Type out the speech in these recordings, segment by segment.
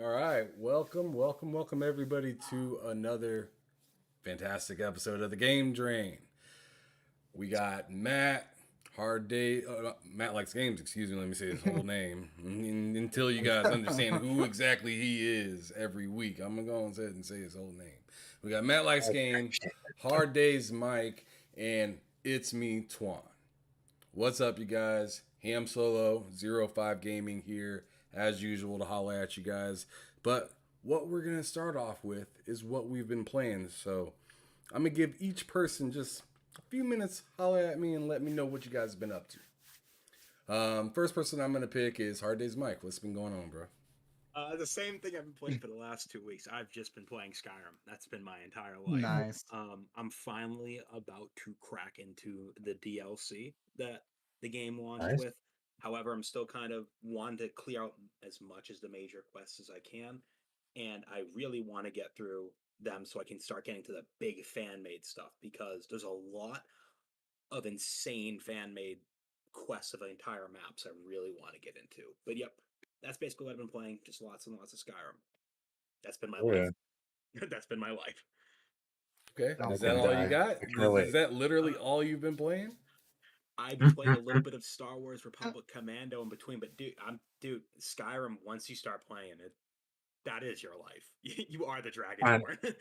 All right, welcome everybody to another fantastic episode of the Game Drain. We got Matt, Hard Day. Matt likes games. Excuse me. Let me say his whole name until you guys understand who exactly he is every week. I'm gonna go on ahead and say his whole name. We got Matt likes games, Hard Days Mike, and it's me Twan. What's up, you guys? Ham Solo 05 Gaming here, as usual, to holla at you guys. But what we're going to start off with is what we've been playing. So I'm going to give each person just a few minutes, holla at me, and let me know what you guys have been up to. First person I'm going to pick is Hard Days Mike. What's been going on, bro? The same thing I've been playing for the last 2 weeks. I've just been playing Skyrim. That's been my entire life. Nice. I'm finally about to crack into the DLC that the game launched Nice. with. However, I'm still kind of wanting to clear out as much as the major quests as I can, and I really want to get through them so I can start getting to the big fan made stuff because there's a lot of insane fan made quests of entire maps I really want to get into. But yep, that's basically what I've been playing. Just lots and lots of Skyrim. That's been my Oh, life. yeah. That's been my life. Okay, I is can that all you die. got? I can relate. Is that literally all you've been playing? I've been playing a little bit of Star Wars Republic Commando in between, but dude, Skyrim. Once you start playing it, that is your life. You are the Dragonborn.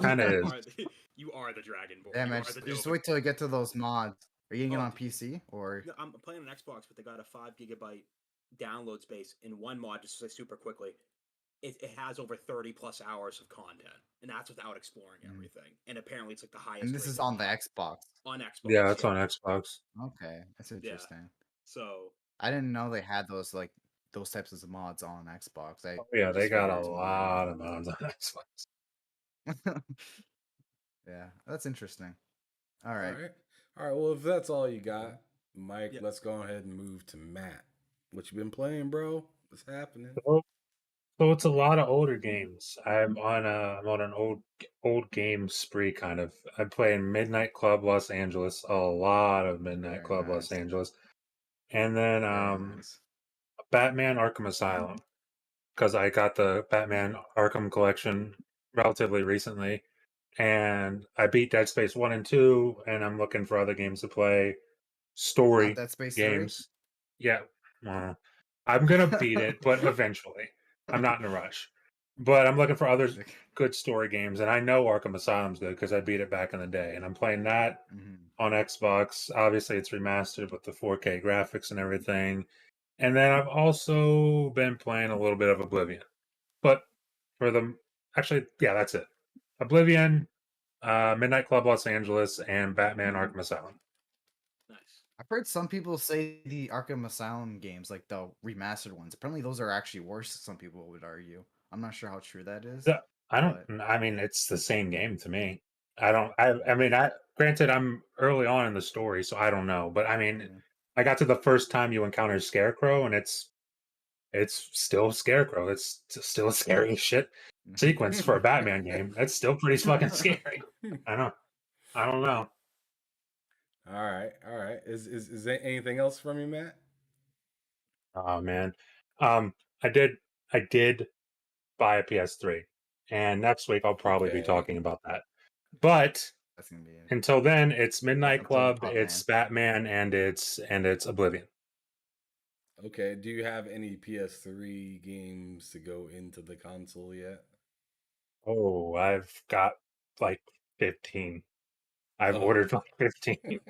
Kinda is. You are the Dragonborn. Yeah, You man. are the Just Dovahkiin. wait till I get to those mods. Are you getting it Oh, on PC or? No, I'm playing on Xbox, but they got a 5 GB download space in one mod. Just to say super quickly, it has over 30 plus hours of content, and that's without exploring everything. And apparently, it's like the highest. And this is rated on the mod Xbox. on Xbox. Yeah, it's on Xbox. Okay, that's interesting. So I didn't know they had those types of mods on Xbox. I Oh, yeah, they just got figured a it's only lot of mods on Xbox. Yeah, that's interesting. All All right. right. All right, well, if that's all you got, Mike, Yep. let's go ahead and move to Matt. What you been playing, bro? What's happening? So it's a lot of older games. I'm on an old game spree kind of. I'm playing Midnight Club Los Angeles, a lot of Midnight Very Club Los nice. Angeles, and then Very nice. Batman Arkham Asylum because I got the Batman Arkham collection relatively recently, and I beat Dead Space 1 and 2, and I'm looking for other games to play. Not Story Dead Space 3? games. Yeah. uh, I'm gonna beat it, but eventually. I'm not in a rush. But I'm looking for other good story games, and I know Arkham Asylum's good because I beat it back in the day, and I'm playing that Mhm. on Xbox. Obviously, it's remastered with the 4K graphics and everything. And then I've also been playing a little bit of Oblivion. But for the actually, yeah, that's it. Oblivion, Midnight Club Los Angeles, and Batman Arkham Asylum. nice. I've heard some people say the Arkham Asylum games, like the remastered ones, apparently those are actually worse. Some people would argue. I'm not sure how true that is, Yeah, I don't. but I mean, it's the same game to me. I don't. I mean, I granted, I'm early on in the story, so I don't know. But I mean, yeah. I got to the first time you encounter Scarecrow, and it's still Scarecrow. It's still a scary as shit sequence for a Batman game. That's still pretty fucking scary. I know. I don't know. All right, all right. Is there anything else from you, Matt? Oh man. Um, I did buy a PS3, and next week I'll probably be Okay. talking about that. But That's gonna be it. until then, it's Midnight Until the Club, top it's man. Batman, and it's Oblivion. Okay. Do you have any PS3 games to go into the console yet? Oh, I've got like 15. I've Oh. ordered like 15.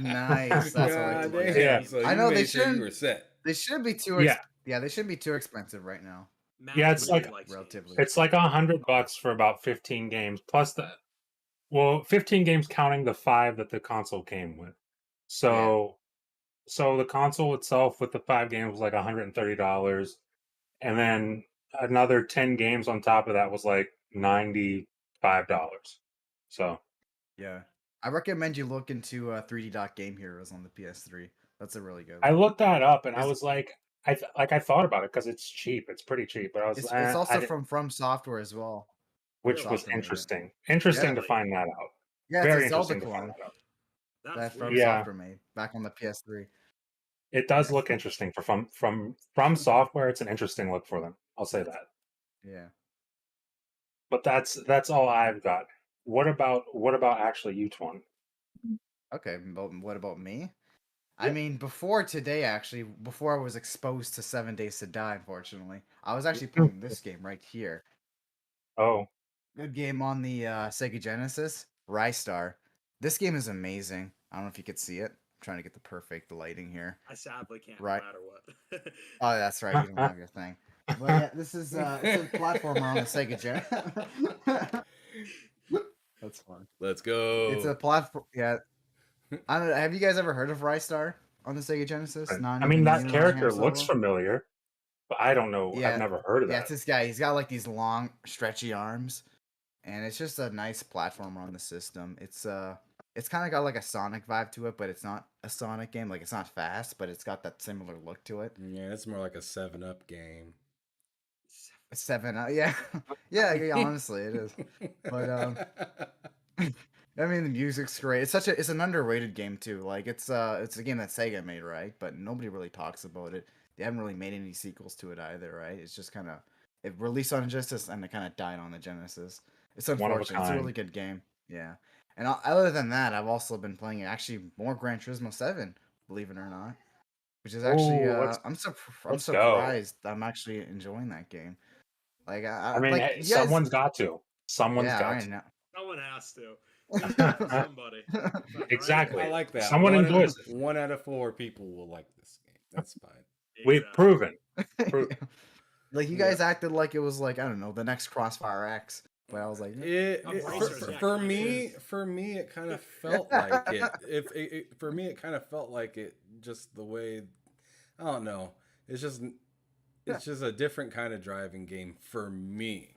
Nice. That's what I like to God hear. Yeah, damn. So I you know they made sure you shouldn't. were set. They shouldn't be too. yeah, Yeah, they shouldn't be too expensive right now. Matt yeah. It's really like likes Relatively. games. it's like $100 for about 15 games plus the 15 games counting the 5 that the console came with. Yeah. So the console itself with the 5 games was like $130, and then another 10 games on top of that was like $95. So Yeah. I recommend you look into 3D Dot Game Heroes on the PS3. That's a really good I one. looked that up and I It's was like, I thought about it because it's cheap. It's pretty cheap, but I was it's I also didn't, from Software as well. From which Really? was Software made it. interesting. Interesting to Yeah. Really? find that out. Yeah, it's a Very Zelda interesting to find clone that out. That's that From weird. Yeah, Software made back on the PS3. it does look interesting for from software. It's an interesting look for them. I'll say that. Yeah. But that's all I've got. What about actually you, Twan? Okay, but what about me? I mean, before today, actually, before I was exposed to 7 Days to Die, unfortunately, I was actually playing this game right here. Oh, Good game on the Sega Genesis, Rystar. This game is amazing. I don't know if you could see it. I'm trying to get the perfect lighting here. I sadly can't, Right. no matter what. Oh, that's right. You don't have your thing. But yeah, this is it's a platformer on the Sega Genesis. That's fun. Let's It's a go. platform. Yeah, I don't know. Have you guys ever heard of Rystar on the Sega Genesis? Not I mean even that you, character Hamster looks level? familiar, but I don't know. I've Yeah, never heard of yeah. that. It's this guy. He's got like these long, stretchy arms, and it's just a nice platformer on the system. It's kind of got like a Sonic vibe to it, but it's not a Sonic game. Like it's not fast, but it's got that similar look to it. Yeah, it's more like a 7-Up game. Seven, yeah, yeah. Honestly, it is. But I mean, the music's great. It's an underrated game too. Like it's a game that Sega made, right? But nobody really talks about it. They haven't really made any sequels to it either, right? It's just kind of it released on Genesis and it kind of died on the Genesis. It's One of a unfortunate. It's a really kind. good game. Yeah. And other than that, I've also been playing actually more Gran Turismo 7, believe it or not, which is actually Oh, let's I'm let's go. surprised I'm actually enjoying that game. Like I mean, like hey, you guys, someone's got to. Someone's yeah, got I know. Someone has to. You do it for somebody. Right? Exactly. I like that. Someone enjoys it. 1 out of 4 people will like this game. That's fine. We've Exactly. proven. Proven. Like you guys acted like it was like I don't know the next Crossfire X, but I was like, For me, it kind of felt like it. For me, it kind of felt like it. Just the way, I don't know. It's just a different kind of driving game for me.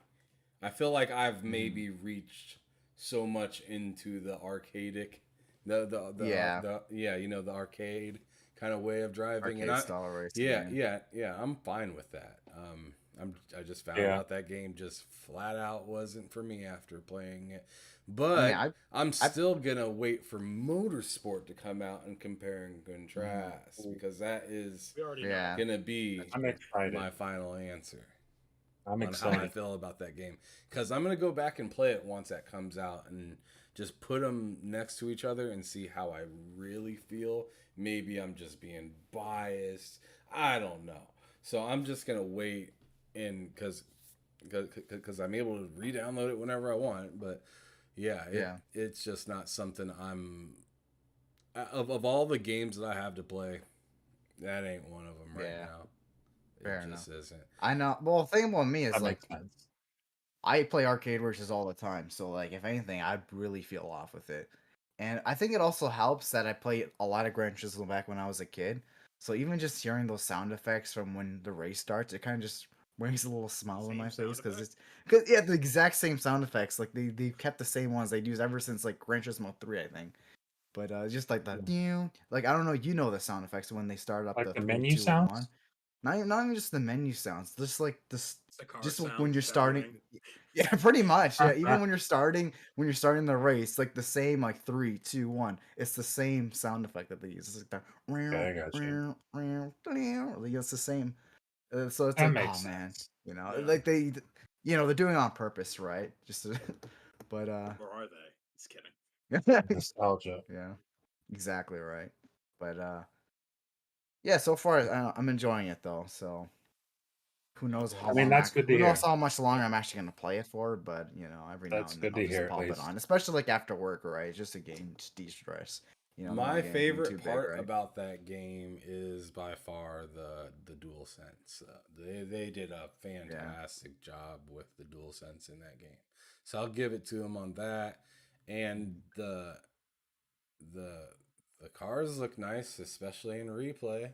I feel like I've maybe reached so much into the arcadic, the arcade kind of way of driving, arcade style race. I'm fine with that. I just found Yeah. out that game just flat out wasn't for me after playing it. I But mean, I'm still gonna wait for Motorsport to come out and compare and contrast because that is We already Yeah. know. gonna be I'm excited. my final answer I'm on how I excited. feel about that game. Because I'm gonna go back and play it once that comes out and just put them next to each other and see how I really feel. Maybe I'm just being biased. I don't know. So I'm just gonna wait and because I'm able to re-download it whenever I want. But it's just not something I'm of all the games that I have to play. That ain't one of them right now. Fair It enough. just isn't. I know. Well, the thing about me is That like makes sense. I play arcade versus all the time, so like if anything, I really feel off with it. And I think it also helps that I played a lot of Gran Turismo back when I was a kid. So even just hearing those sound effects from when the race starts, it kind of just brings a little smile on my face because the exact same sound effects. Like they kept the same ones they'd use ever since like Gran Turismo 3, I think. But just like the like I don't know, you know the sound effects when they start up Like the the 3, menu 2, 1. sounds? Not even just the menu sounds, just like this, The car just like sound when you're starting. bellowing. Yeah, pretty much. Yeah, even when you're starting the race, like the same like 3, 2, 1. It's the same sound effect that they use. It's like that. Yeah, I got you. Like, it's the same. So it's That like, makes oh man, sense. Yeah. like they're doing it on purpose, right? Just, but Or are they? Just kidding. Nostalgia. yeah, exactly right. But yeah, so far I'm enjoying it though. So who knows how I mean, long? that's good to Who hear. knows how much longer I'm actually gonna play it for? But every now That's and then good I'll to just hear, at pop it least. on, especially like after work, right? It's just a game, just de-stress. Don't My wanna get anything too favorite big, part right? about that game is by far the dual sense. They did a fantastic job with the dual sense in that game, so I'll give it to them on that. And the cars look nice, especially in replay.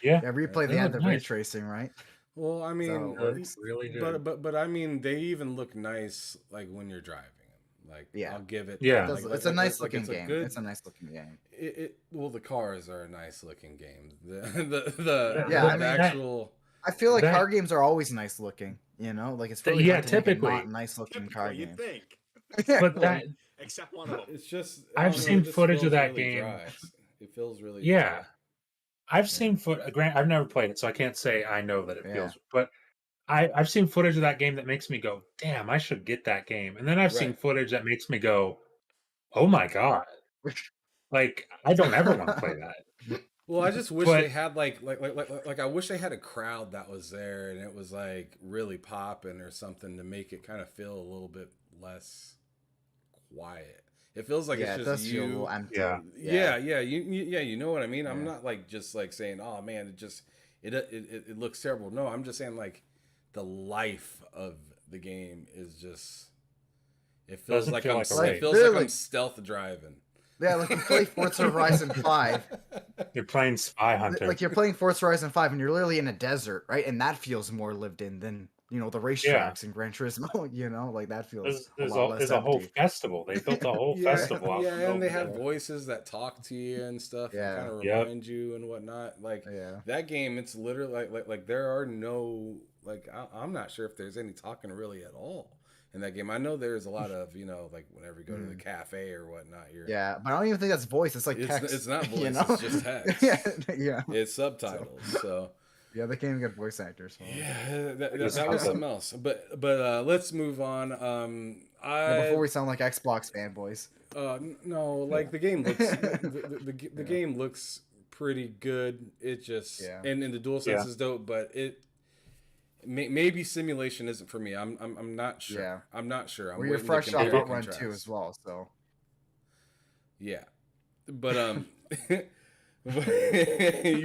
Yeah. Yeah, replay. They They had look the ray nice. tracing, right? Well, I That's how mean, it works. Really good. but I mean, they even look nice like when you're driving them. Like Yeah, I'll give it. Yeah. it's a nice looking it's a game. good. It's a nice looking game. Well, the cars are a nice looking game. Yeah, I The mean, actual. I feel like that- car games are always nice looking. Like it's really yeah, hard to make a typically. not nice looking car Typically, game. you'd think. But that Except one of them. It's just I've don't know, seen it just footage of feels that really game. dry. It feels really Yeah. dry. I've seen Grant. I've never played it, so I can't say I know that it Yeah. feels. But I've seen footage of that game that makes me go, "Damn, I should get that game." And then I've seen Right. footage that makes me go, "Oh my god." Like, I don't ever want to play that. Well, I just wish they But had like I wish they had a crowd that was there and it was like really popping or something to make it kind of feel a little bit less quiet. It feels like Yeah, it's it just does feel a little you. empty. yeah, Yeah, you know what I mean. I'm Yeah. not like just like saying, "Oh man, it looks terrible." No, I'm just saying like the life of the game is just. It feels doesn't like feel I'm. like a Like, It race. feels like I'm literally. stealth driving. Yeah, like you play Forza Horizon 5. You're playing Spy Hunter. Like you're playing Forza Horizon 5 and you're literally in a desert, right? And that feels more lived in than, the Yeah. racetracks in Gran Turismo, like that feels There's a lot less there's a whole empty. festival. They built a whole Yeah, festival out in the yeah, middle and of they the have desert. voices that talk to you and stuff and Yeah. kind of Yep. remind you and whatnot. Like Yeah. that game, it's literally like there are no like I'm not sure if there's any talking really at all in that game. I know there's a lot of like whenever you go to the cafe or whatnot, Yeah, but I don't even think that's voice. It's like it's text. it's not voice, you know? it's just text. yeah. It's subtitles. So Yeah, they can't even get voice actors. So. yeah, that just was have something else. But let's move on. Yeah, before we sound like Xbox fanboys. No, like the game looks the game looks pretty good. It just and the dual sense is dope, but maybe simulation isn't for me. I'm not sure. Yeah. I'm not sure. I'm Well, you're waiting to fresh off compare and Outrun contrast. 2 as well, so. Yeah, but you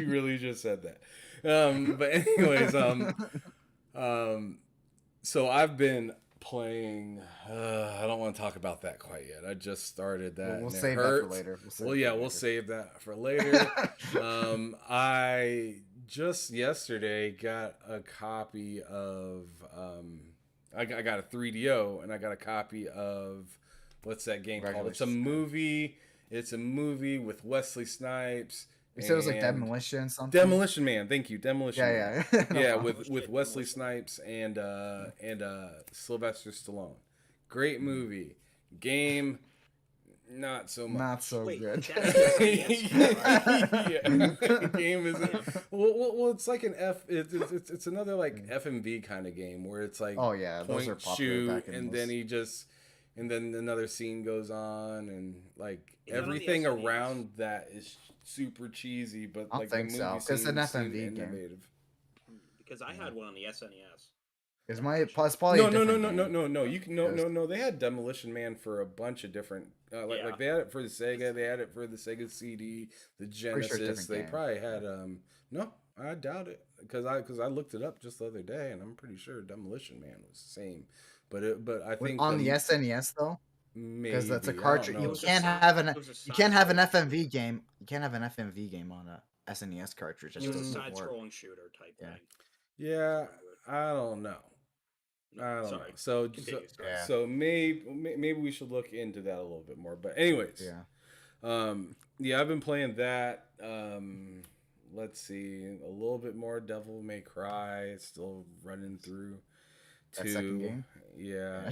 really just said that. But anyways, so I've been playing. I don't want to talk about that quite yet. I just started that. We'll and it save that for hurts. later. We'll save that for later. I just yesterday got a copy of. I got a 3DO and I got a copy of what's that game called? It's a movie. It's a movie with Wesley Snipes. You said it was like Demolition something? Demolition Man, thank you, Demolition Man. Yeah. Yeah, with Wesley Snipes and Sylvester Stallone. Great movie. Game, not so much. Not so Wait, good. Yeah, game isn't. Well, it's like an it's another like FMV kind of game where it's like Oh yeah, those are point popular shoot back in and those. then and then another scene goes on and like Is that on the everything SNES? around that is super cheesy, but I don't like think the so, movie 'cause it's an seemed FMV game. innovative. Because I had one on the SNES. It's probably No, a different game. no. You can no. They had Demolition Man for a bunch of different. Like they had it for the Sega. They had it for the Sega CD, the Pretty sure it's a Genesis. different They game. probably had. No, I doubt it because I looked it up just the other day and I'm pretty sure Demolition Man was the same. But I think On the SNES though, maybe because that's a I don't cartridge. know. You It was a can't side- have it was a you can't have an side-scrolling- FMV game. You can't have an FMV game on a SNES cartridge. That It was a just doesn't work. side-scrolling shooter type Yeah. thing. Yeah, I don't know. No, I don't sorry. know. So Continue, sorry. Yeah. so maybe we should look into that a little bit more. But anyways, Yeah. Yeah, I've been playing that. Let's see, a little bit more Devil May Cry. Still running through That second game? Yeah,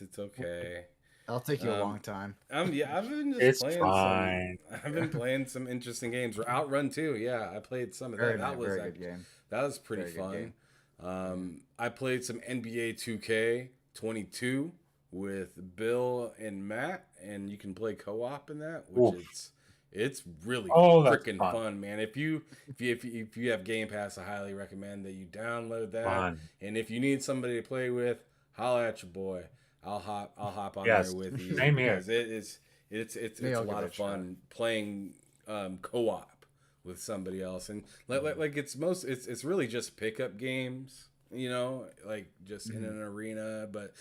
it's okay. That'll take you a long time. I've been just It's playing fine. I've been playing some interesting games. Outrun 2, yeah, I played some of that. Very, That was very like, good game. that was pretty Very good fun. I played some NBA 2K22 with Bill and Matt, and you can play co-op in that, which Oof. it's really That's freaking fun, man. If you have Game Pass, I highly recommend that you download that. Fun. And if you need somebody to play with, holla at your boy. I'll hop on Yes, there with you. same here. Because it's Maybe a I'll give lot it of a shot. fun playing co-op with somebody else, and like it's really just pickup games, like just in an arena, but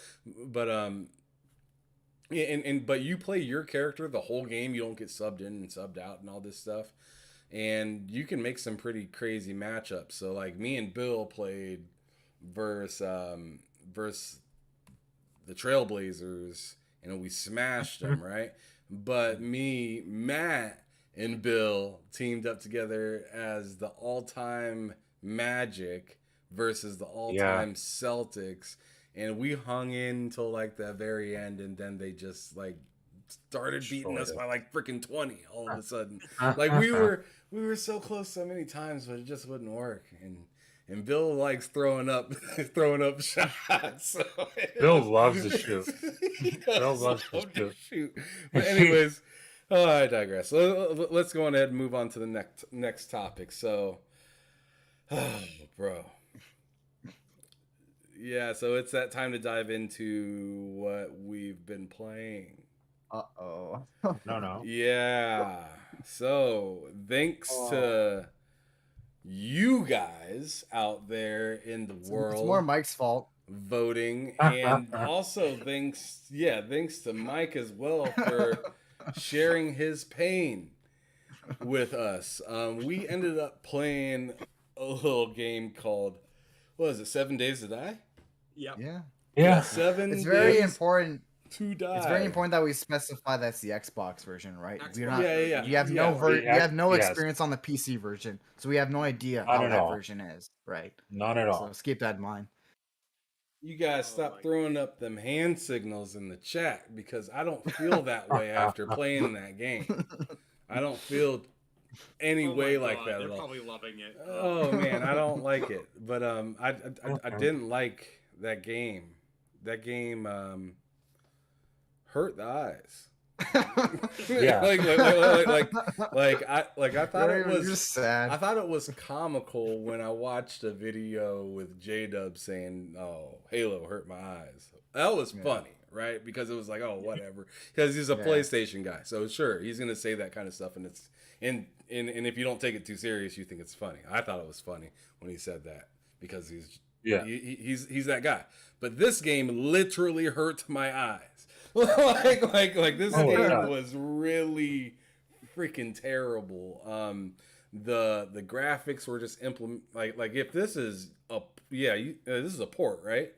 but you play your character the whole game. You don't get subbed in and subbed out and all this stuff, and you can make some pretty crazy matchups. So like me and Bill played versus the Trailblazers, and we smashed them, right? But me, Matt, and Bill teamed up together as the all-time Magic versus the all-time Celtics, and we hung in until like the very end, and then they just like started beating us by like freaking 20 all of a sudden. Like we were so close so many times, but it just wouldn't work. And and Bill likes throwing up throwing up shots. So Bill loves to shoot. He Bill does loves to love to shoot. shoot. But anyways, I digress. Let's go on ahead and move on to the next topic. So, bro. Yeah, so it's that time to dive into what we've been playing. Uh-oh. No. Yeah. So, thanks to you guys out there in the world. It's more Mike's fault. Voting, and also thanks to Mike as well for sharing his pain with us. We ended up playing a little game called, what is it, 7 Days to Die? Yep. Yeah. 7 It's very Days important. to Die. It's very important that we specify that's the Xbox version, right? We're not. Yeah. You have no Yeah. you have no Yes. experience on the PC version, so we have no idea Not how at that all. version is, right? Not at So all. let's keep that in mind. You guys Oh stop my throwing up them hand signals in the chat, because I don't feel that way after playing that game. I don't feel any Oh my way like God, that they're at all. probably loving it. Oh man, I don't like it. But I didn't like that game. That game hurt the eyes. Yeah. I thought it You're was just sad. I thought it was comical when I watched a video with J-Dub saying, "Oh, Halo hurt my eyes." That was funny, right? Because it was like, "Oh, whatever." Because he's a PlayStation guy, so sure, he's gonna say that kind of stuff, and it's and if you don't take it too serious, you think it's funny. I thought it was funny when he said that, because he's that guy. But this game literally hurt my eyes. like this game was really freaking terrible. The graphics were just like if this is this is a port, right?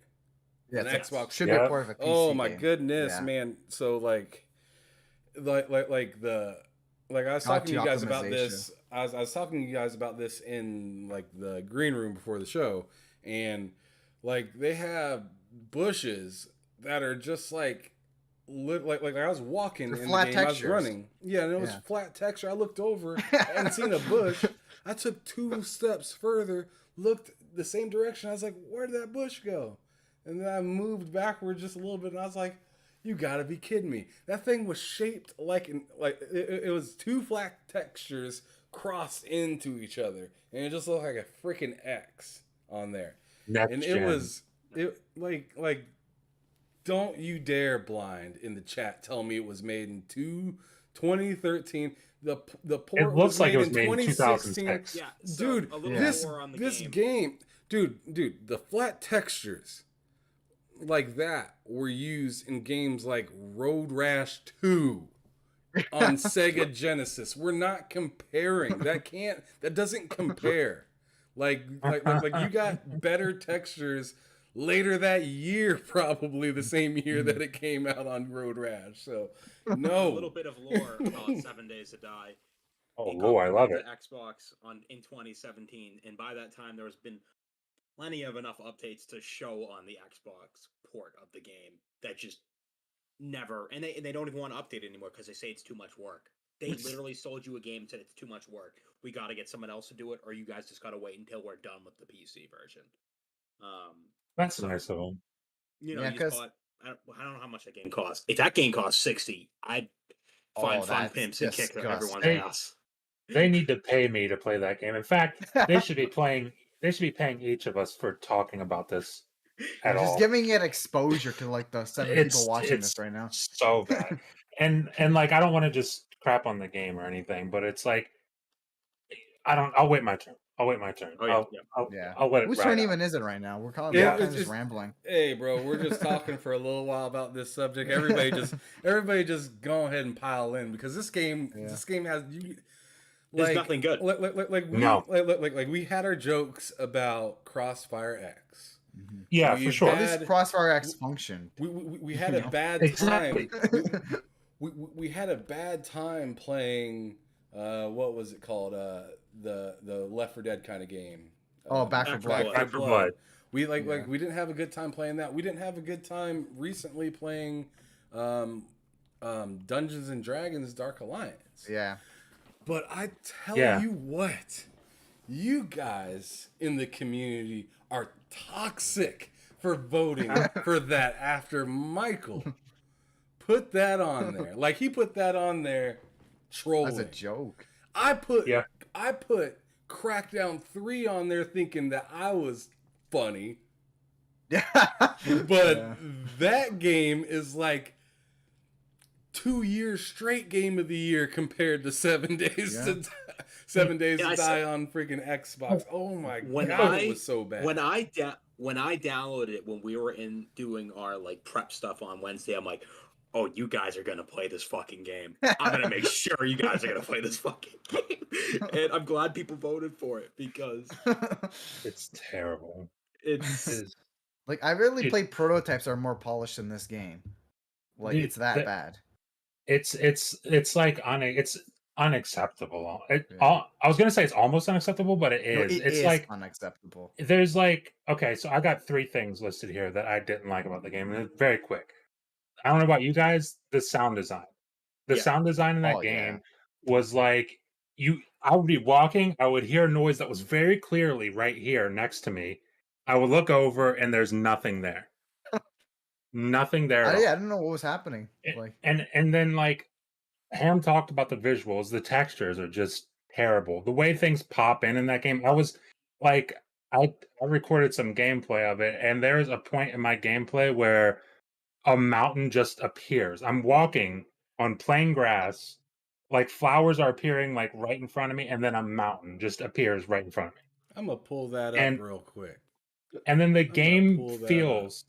Yeah, An it's Xbox. should be a part of a PC Oh my game. goodness, Yeah. man. So like I was talking to you guys about this. I was talking to you guys about this in like the green room before the show, and like they have bushes that are just like I was walking They're in flat the game, textures. I was running. Yeah, and it was flat texture. I looked over, I hadn't seen a bush. I took 2 steps further, looked the same direction. I was like, where did that bush go? And then I moved backward just a little bit, and I was like, you gotta be kidding me. That thing was shaped like it was 2 flat textures crossed into each other, and it just looked like a freaking X on there. It don't you dare, Blind, in the chat tell me it was made in 2013. The port It looks like it was made in 2016. 2006. Yeah, so Dude, a little this more on the this game. game, dude, the flat textures like that were used in games like Road Rash 2 on Sega Genesis. We're not comparing. That doesn't compare. Like you got better textures later that year, probably the same year that it came out on Road Rash. So A no. little bit of lore about 7 Days to Die. Oh, It Lord, I got love ported it. to Xbox in 2017, and by that time, there's been plenty of enough updates to show on the Xbox port of the game that just never, and they don't even want to update it anymore because they say it's too much work. They literally sold you a game and said it's too much work. We got to get someone else to do it, or you guys just got to wait until we're done with the PC version. That's nice of them. You know, Yeah, you just 'cause- bought, I don't know how much that game costs. If that game costs 60, I'd find fun that's pimps and kick everyone's disgusting. ass. They need to pay me to play that game. In fact, they should be paying each of us for talking about this at You're all. just giving it exposure to like the 7 people watching this right now. So bad. and like I don't want to just crap on the game or anything, but it's like I'll wait my turn. Oh, yeah, I'll let it Whose ride turn out. even is it right now? We're kind Yeah, of it's just rambling. Hey, bro, we're just talking for a little while about this subject. Everybody just go ahead and pile in, because this game has There's nothing good. We had our jokes about Crossfire X. Yeah, We for sure. At least Crossfire X functioned. We had a bad Exactly. time. We had a bad time playing. What was it called? The Left 4 Dead kind of game. Back 4 Blood. Back 4 Blood. We we didn't have a good time playing that. We didn't have a good time recently playing Dungeons and Dragons Dark Alliance. Yeah. But I tell Yeah. you what, You guys in the community are toxic for voting for that after Michael put that on there. Like he put that on there trolling. As a joke. I put Yeah. Crackdown 3 on there thinking that I was funny. Yeah. But that game is like 2 years straight game of the year compared to 7 days to 7 days to die on freaking Xbox. Oh my god, it was so bad. When I downloaded it when we were doing our like prep stuff on Wednesday, I'm like, oh, you guys are gonna play this fucking game. I'm gonna make sure you guys are gonna play this fucking game. And I'm glad people voted for it because It's terrible. it's like I really play prototypes that are more polished than this game. Like Dude, it's that bad. It's like it's unacceptable. I was gonna say it's almost unacceptable, but it is. It's like unacceptable. There's like, okay, so I got 3 things listed here that I didn't like about the game, and it's very quick. I don't know about you guys. The sound design. The sound design in that game was like I would be walking, I would hear a noise that was very clearly right here next to me. I would look over and there's nothing there. Nothing there. I don't know what was happening. And then like Ham talked about the visuals, the textures are just terrible. The way things pop in that game, I was like, I recorded some gameplay of it, and there's a point in my gameplay where a mountain just appears. I'm walking on plain grass, like flowers are appearing like right in front of me, and then a mountain just appears right in front of me. I'm gonna pull that up real quick. And then the game feels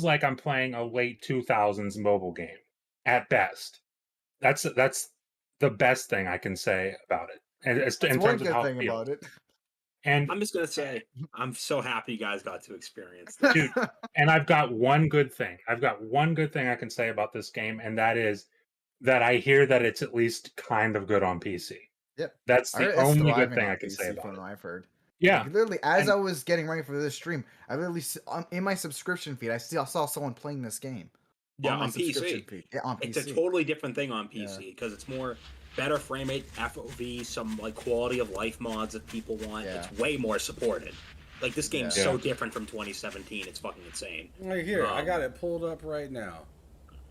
like I'm playing a late 2000s mobile game at best. That's the best thing I can say about it. And it's in terms of how it feels. About it. And I'm just gonna say, I'm so happy you guys got to experience this. Dude, and I've got one good thing. I can say about this game, and that is that I hear that it's at least kind of good on PC. Yep. That's the only good thing I can say about it. I've heard. Yeah. Like, literally, as I was getting ready for this stream, I literally in my subscription feed, I saw someone playing this game. Yeah, on PC. Yeah, on PC. It's a totally different thing on PC because it's more better frame rate, FOV, some like quality of life mods that people want. It's way more supported. Like this game's so different from 2017. It's fucking insane. Right here, I got it pulled up right now.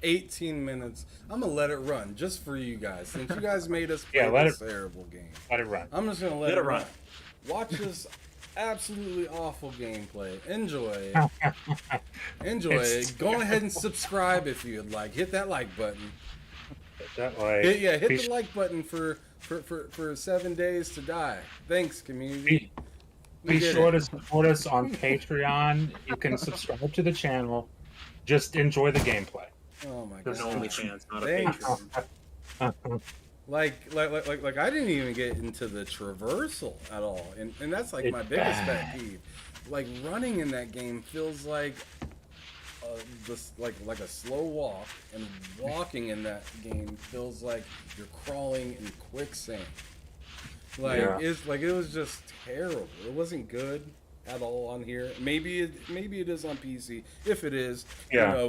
18 minutes. I'm gonna let it run just for you guys. Since you guys made us play this terrible game, let it run. I'm just gonna let it run. Watch this absolutely awful gameplay. Enjoy it. Enjoy it. Go ahead and subscribe if you'd like. Hit that like button. Hit the like button for 7 days to die. Thanks, community. Be sure to support us on Patreon. You can subscribe to the channel. Just enjoy the gameplay. Oh my god. There's OnlyFans, not a Patreon. Like I didn't even get into the traversal at all, and that's like my biggest pet peeve. Like running in that game feels like like a slow walk, and walking in that game feels like you're crawling in quicksand. It was just terrible. It wasn't good at all on here. Maybe it is on PC. If it is,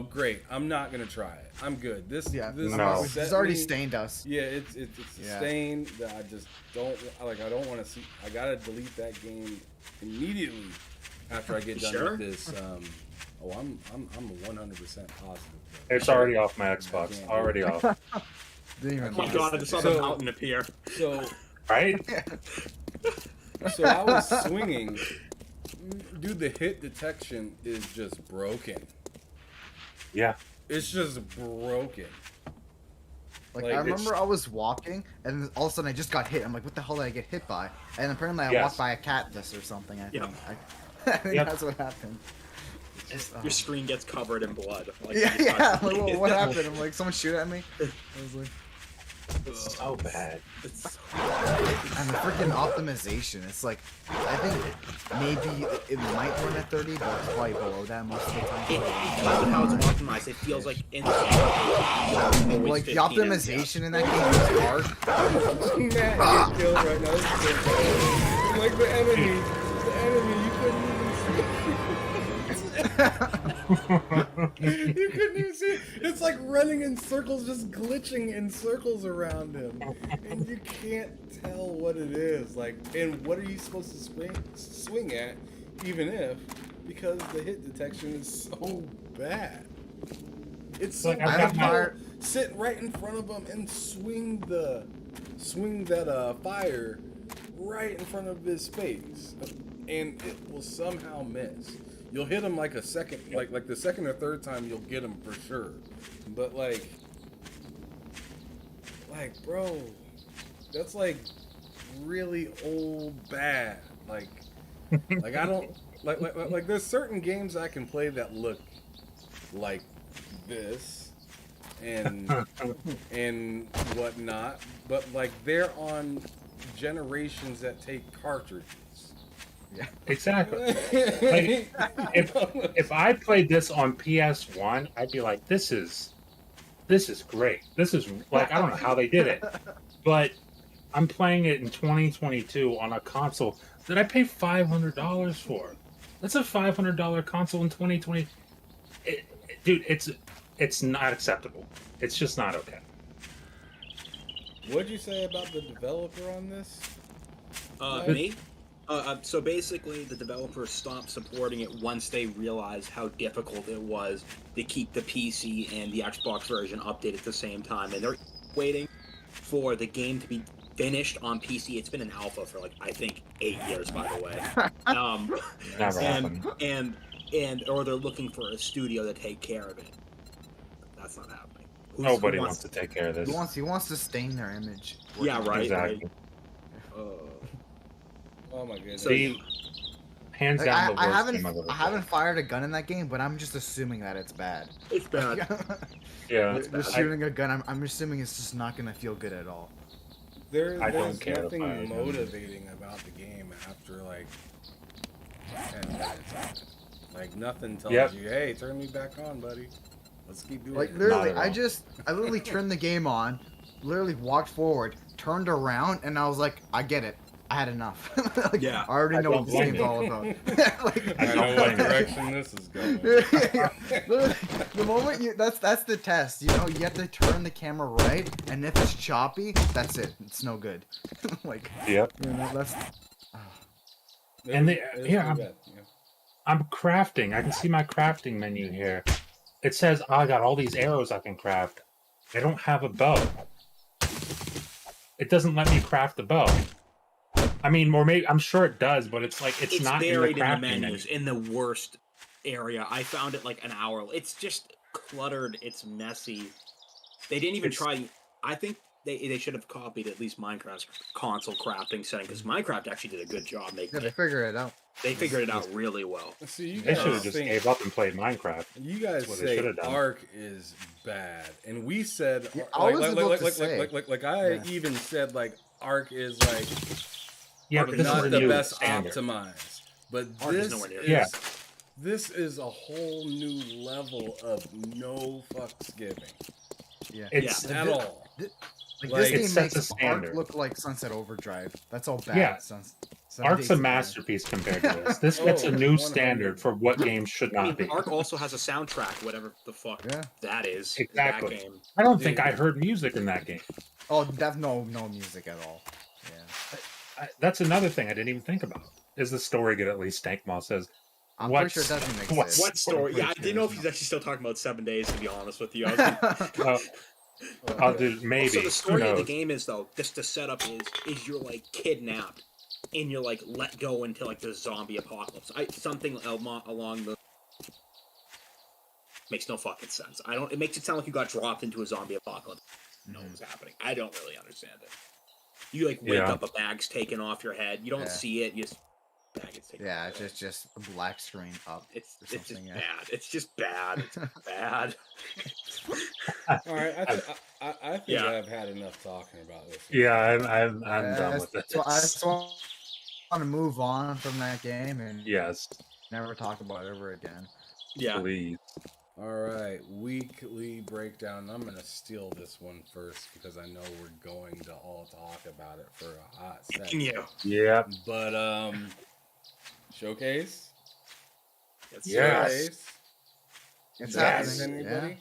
great. I'm not gonna try it. I'm good. This it's already stained us. Yeah, it's stained that I just don't like. I don't want to see. I gotta delete that game immediately after I get done with this. I'm 100% positive. It's already off my Xbox. Already off. Oh my god! I just saw the mountain appear. So right. So I was swinging. Dude, the hit detection is just broken. Yeah. It's just broken. Like I remember I was walking, and all of a sudden I just got hit. I'm like, what the hell did I get hit by? And apparently I walked by a cactus or something. I think, I think that's what happened. Your screen gets covered in blood. Like, I'm like, well, what happened? I'm like, someone shoot at me? I was like... It's so bad. And the freaking optimization, it's like, I think maybe it might run at 30, but it's probably below that most of the time. Because of how it's optimized, it feels like insane. Like, the optimization in that game is hard. Matt gets killed right now. Like the enemy, you couldn't even see. You couldn't even see it. It's like running in circles, just glitching in circles around him, and you can't tell what it is. Like, and what are you supposed to swing at, even if, because the hit detection is so bad. It's so Like, I've bad. got You sit right in front of him and swing that fire right in front of his face, and it will somehow miss. You'll hit him like a second, like the second or third time you'll get him for sure. But like bro, that's like really old bad. Like I don't like there's certain games I can play that look like this and whatnot, but like they're on generations that take cartridges. Yeah. Exactly. Like, if I played this on PS1, I'd be like, this is great. This is like, I don't know how they did it, but I'm playing it in 2022 on a console that I paid $500 for. That's a $500 console in 2020. Dude, it's not acceptable. It's just not okay. What'd you say about the developer on this? Me? So basically, the developers stopped supporting it once they realized how difficult it was to keep the PC and the Xbox version updated at the same time, and they're waiting for the game to be finished on PC. It's been in alpha for like I think 8 years, by the way. Never happened. Or they're looking for a studio to take care of it. That's not happening. Nobody wants to take care of this. He wants to stain their image. Yeah, right. Exactly. Right. Oh my goodness. So- Hands Like, down, the I worst game I've haven't ever I haven't fired a gun in that game, but I'm just assuming that it's bad. It's bad. Yeah, You're shooting a gun. I'm assuming it's just not gonna feel good at all. I don't There's care if nothing I- motivating about the game after like 10 minutes of it. Like nothing tells Yep. you, hey, turn me back on, buddy. Let's keep doing Like it. literally, Not at all. I literally turned the game on, literally walked forward, turned around, and I was like, I get it. I had enough. Like, Yeah. I already know I what this don't game's blame all about. Like, I know what direction this is going. Literally, the moment that's the test, you know, you have to turn the camera right, and if it's choppy, that's it. It's no good. Like, Yep. you know, that's And Yeah. I'm crafting. I can see my crafting menu here. It says, oh, I got all these arrows I can craft. I don't have a bow. It doesn't let me craft the bow. I mean, or maybe I'm sure it does, but it's like it's not in the buried in the crafting menus menu. in the worst area. I found it like an hour. It's just cluttered. It's messy. They didn't even try. I think they should have copied at least Minecraft's console crafting setting because Minecraft actually did a good job making they it. figure it out. They figured it out really well. See, you They guys should have just think, gave up and played Minecraft. you guys That's what they say should have done. Ark is bad, and we said Yeah, I was about to say. I even said like Ark is like Yeah, Ark but is this is not a the new best standard. optimized, but Ark is this nowhere near is Yeah. this is a whole new level of no fucks giving Yeah. It's at all. Like, Like, this it game sets a makes Ark standard. look like Sunset Overdrive. That's all bad. Yeah. Ark's a 7 days masterpiece compared to this. This sets a new 100. standard for what games should I not mean, be. Ark also has a soundtrack, whatever the fuck Yeah. that is. Exactly. That game. I don't think Dude. I heard music in that game. Oh, that's no music at all. Yeah. That's another thing I didn't even think about. Is the story good? At least Stankmaw says. I'm What's- pretty sure it doesn't exist. what's- What story? pretty Yeah, I sure didn't know if there's he's actually still talking about 7 days. To be honest with you, I was gonna- I'll do maybe. So the Who story of the knows? game is though, just the setup is you're like kidnapped and you're like let go into like the zombie apocalypse. Something along the makes no fucking sense. It makes it sound like you got dropped into a zombie apocalypse. No what's happening. I don't really understand it. You like wake Yeah. up, a bag's taken off your head. You don't Yeah. see it. You just bag is taken. Yeah, off your head. just a black screen up. It's or just something, yeah. bad. It's just bad. It's bad. All right, I think Yeah. I've had enough talking about this. Yeah, I'm done with it. So I just want to move on from that game and Yes, never talk about it ever again. Yeah. please. All right, weekly breakdown. I'm gonna steal this one first because I know we're going to all talk about it for a hot second. Yeah. Yeah. But showcase. It's Yes. Showcase. It's Yes. happening. Anybody? Yeah.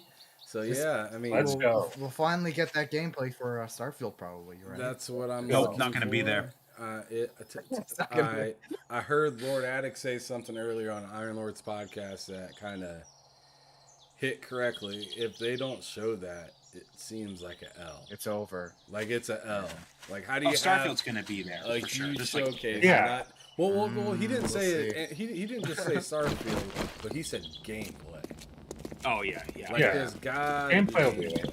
So Just- yeah, I mean, Let's go. We'll finally get that gameplay for Starfield, probably. Right? that's what I'm. Nope, looking not gonna be for. there. It's not gonna be- I heard Lord Attic say something earlier on Iron Lord's podcast that kind of hit correctly. If they don't show that, it seems like an L. It's over. Like it's a L. Like how do Oh, you Starfield's have gonna be there a for sure. huge Just like showcase? Yeah. Not, well, he didn't We'll say see. it. He didn't just say Starfield, but he said gameplay. oh yeah. Like Yeah. there's got Gameplay will be there.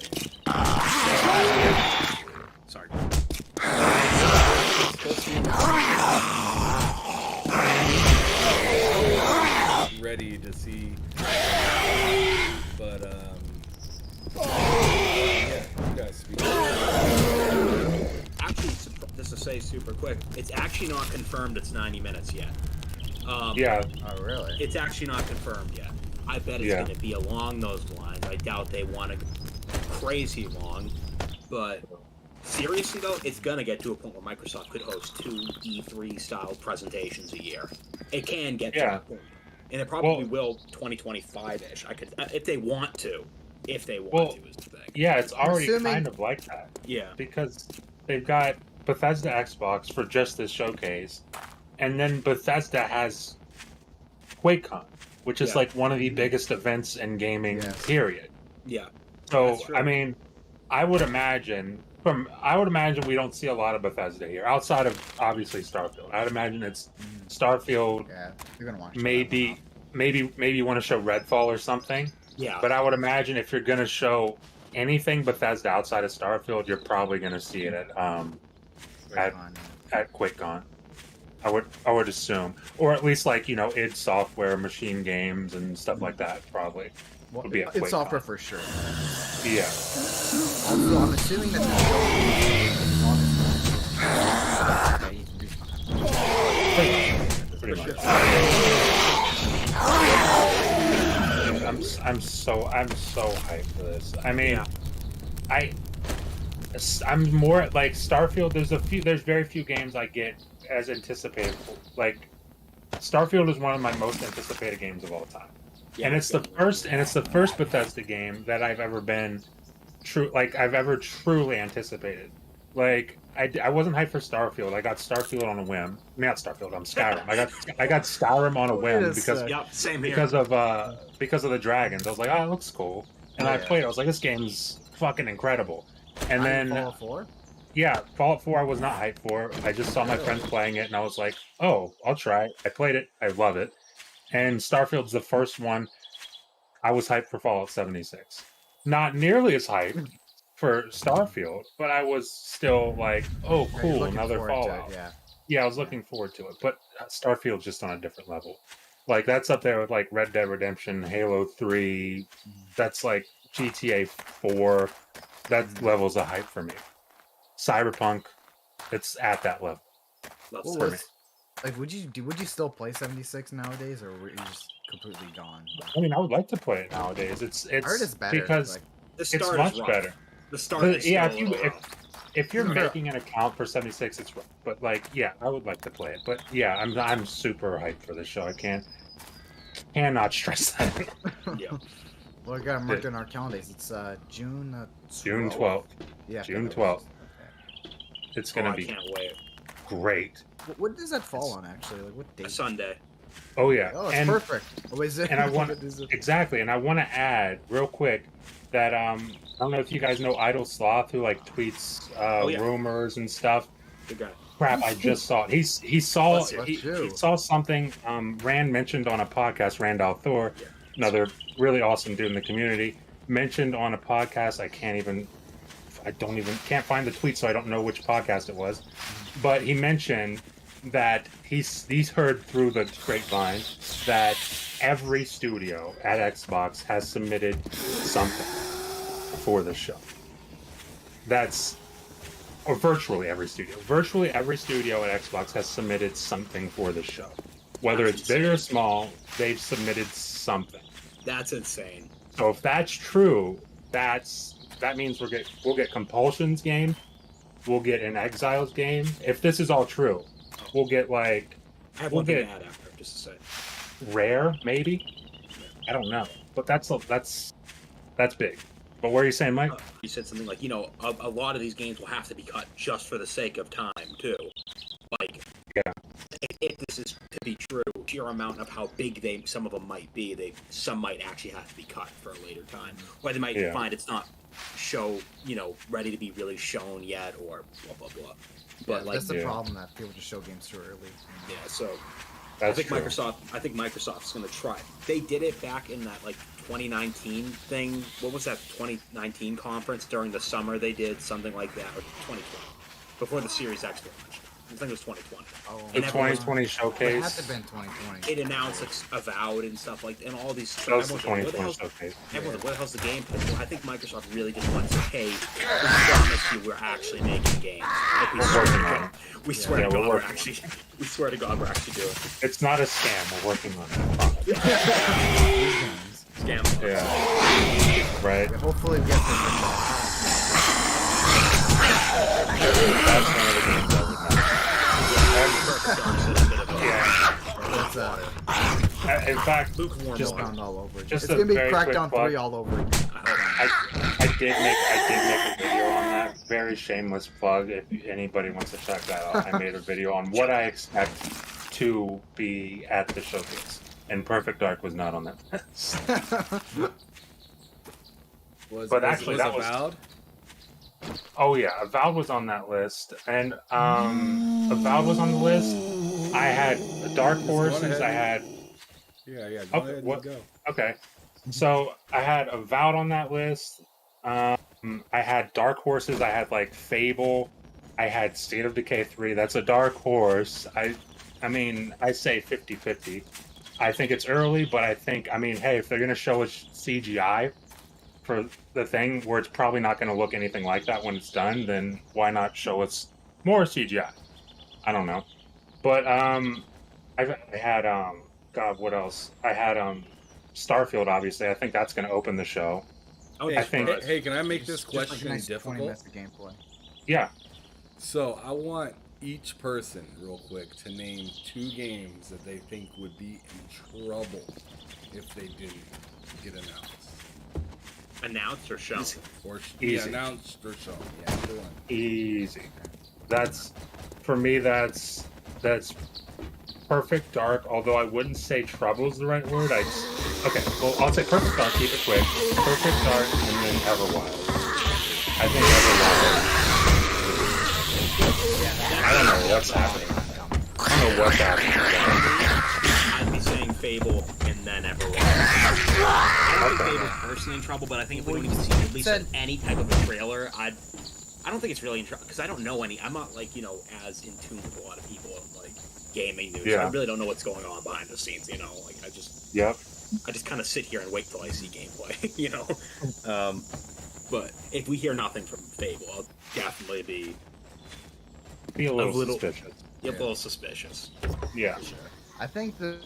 Sorry. Ready to see, but yeah, you guys speak. Actually, just to say super quick, it's actually not confirmed it's 90 minutes yet. Yeah, Oh, really? It's actually not confirmed yet. I bet it's Yeah. going to be along those lines. I doubt they want to go crazy long, but seriously though, it's going to get to a point where Microsoft could host 2 E3 style presentations a year. It can get to Yeah. that point, and it probably will 2025-ish. I could, if they want to. If they want Well, to, is the thing. yeah, it's already assuming- kind of like that Yeah. because they've got Bethesda Xbox for just this showcase, and then Bethesda has QuakeCon, which is Yeah. like one of the biggest events in gaming. Yes. Period. Yeah. So That's true. I mean, I would imagine we don't see a lot of Bethesda here outside of obviously Starfield. I'd imagine it's Starfield. Yeah, you're gonna watch. that Maybe you want to show Redfall or something. Yeah. But I would imagine if you're gonna show anything Bethesda outside of Starfield, you're probably gonna see it at one. at QuakeCon. I would assume, or at least like id Software, Machine Games, and stuff like that. Probably Well, would be at it's QuakeCon. software for sure. Yeah. Also, I'm assuming that Pretty much. I'm so hyped for this. I mean, Yeah. I'm more like Starfield. There's very few games I get as anticipated. Like Starfield is one of my most anticipated games of all time, Yeah, and it's the first Bethesda game that I've ever been I've ever truly anticipated. Like I wasn't hyped for Starfield. I got Starfield on a whim. Not Starfield. I'm Skyrim. I got Skyrim on a whim because Yep. Same here. because of the dragons. I was like, oh, it looks cool, and I Yeah. played. I was like, this game's fucking incredible. And then Fallout 4. yeah, Fallout 4 I was not hyped for. I just saw my friends playing it and I was like, oh, I'll try it. I played it. I love it. And Starfield's the first one. I was hyped for Fallout 76. Not nearly as hyped for Starfield, but I was still like, oh, Yeah, you're cool, looking another forward to it, Fallout. Yeah. Yeah, I was looking forward to it. But Starfield's just on a different level. Like, that's up there with like Red Dead Redemption, Halo 3. That's like GTA 4. That level's a hype for me. Cyberpunk, it's at that level. Love What for Cyberpunk. me. like? Would you still play 76 nowadays, or were you just completely gone? I mean, I would like to play it nowadays. It's I heard it's better. because like, The it's start much is rough. better. The start is Yeah, still a little rough. if you're Yeah. making an account for 76, it's rough. But like, yeah, I would like to play it. But yeah, I'm super hyped for this show. I cannot stress that. Yeah. well, I got it marked in our calendars. It's June. June 12th. Yeah. June that 12th. was- It's Oh, gonna I be can't wait. great. What does that fall on actually? Like what A date? Sunday. Oh yeah, Oh, it's and perfect. Oh, is it? and I want- Is it- exactly. And I want to add real quick that I don't know if you guys know Idle Sloth, who like tweets yeah. rumors and stuff. Good guy. Crap, I just saw it. He saw Let's he do. saw something Rand mentioned on a podcast. Randall Thor, Yeah. another really awesome dude in the community, mentioned on a podcast. Can't find the tweet, so I don't know which podcast it was. But he mentioned that he's heard through the grapevine that every studio at Xbox has submitted something for the show. Or virtually every studio. Virtually every studio at Xbox has submitted something for the show. Whether That's it's big or small, they've submitted something. That's insane. So if that's true, that means we'll get Compulsion's game, we'll get an Exiles game. If this is all true, we'll get like I have We'll one thing get- to add after, just to say. Rare, maybe. I don't know, but that's big. But what are you saying, Mike? You said something like, a lot of these games will have to be cut just for the sake of time, too. Like, Yeah. if this is to be true, sheer amount of how big some of them might be, some might actually have to be cut for a later time, or they might find it's not ready to be really shown yet, or blah blah blah. But that's the problem, that people just show games too early. Yeah, so That's I think true. Microsoft's going to try. They did it back in that 2019 thing. What was that 2019 conference during the summer? They did something like that, or 2020 before the Series X launched. I think it was 2020. Oh, The 2020 it had showcase. to have been 2020. It announced Avowed and stuff and all these. That was the Everyone's 2020 showcase. Everyone's like, what the hell's the gameplay? Well, I think Microsoft really just wants to say, hey, we promise you we're actually making games. Like, we swear to God we're actually doing it. It's not a scam. We're working on it. Scam. Yeah. Right. Yeah, hopefully we get to That's one of the games I would in fact, lukewarm. just found all over. Just It's a gonna be very quick Crackdown plug. 3 all over again. I did make a video on that. Very shameless plug. If anybody wants to check that out, I made a video on what I expect to be at the showcase. And Perfect Dark was not on that list. But actually, that was Avowed? Oh yeah, Avowed was on that list, and Avowed was on the list. I had Dark Horses. I had Yeah. Go ahead and go. Okay, so I had Avowed on that list. I had Dark Horses. I had Fable. I had State of Decay 3. That's a dark horse. I mean, I say 50-50. I think it's early, but hey, if they're gonna show us CGI for the thing where it's probably not going to look anything like that when it's done, then why not show us more CGI? I don't know. But I had God, what else? I had Starfield. Obviously, I think that's going to open the show. Hey, can I make this question Just nice 20 difficult? minutes of gameplay. Yeah. So I want each person, real quick, to name 2 games that they think would be in trouble if they didn't get announced. Announced or shown? Easy. Announced or shown. Yeah, go on. Easy. That's for me. That's Perfect Dark. Although I wouldn't say trouble is the right word. Okay. Well, I'll say Perfect Dark. Keep it quick. Perfect Dark, and then Everwild. I think Everwild. I don't know what's happening. I don't know what's happening. I'd be saying Fable and then Everwild. I don't think Fable's personally in trouble, but I think if we don't even see at least any type of a trailer, I don't think it's really in trouble because I don't know any. I'm not as in tune with a lot of people in gaming news. Yeah. I really don't know what's going on behind the scenes. I just kind of sit here and wait till I see gameplay. But if we hear nothing from Fable, I'll definitely be a little suspicious. A little suspicious. Yeah. For sure. I think the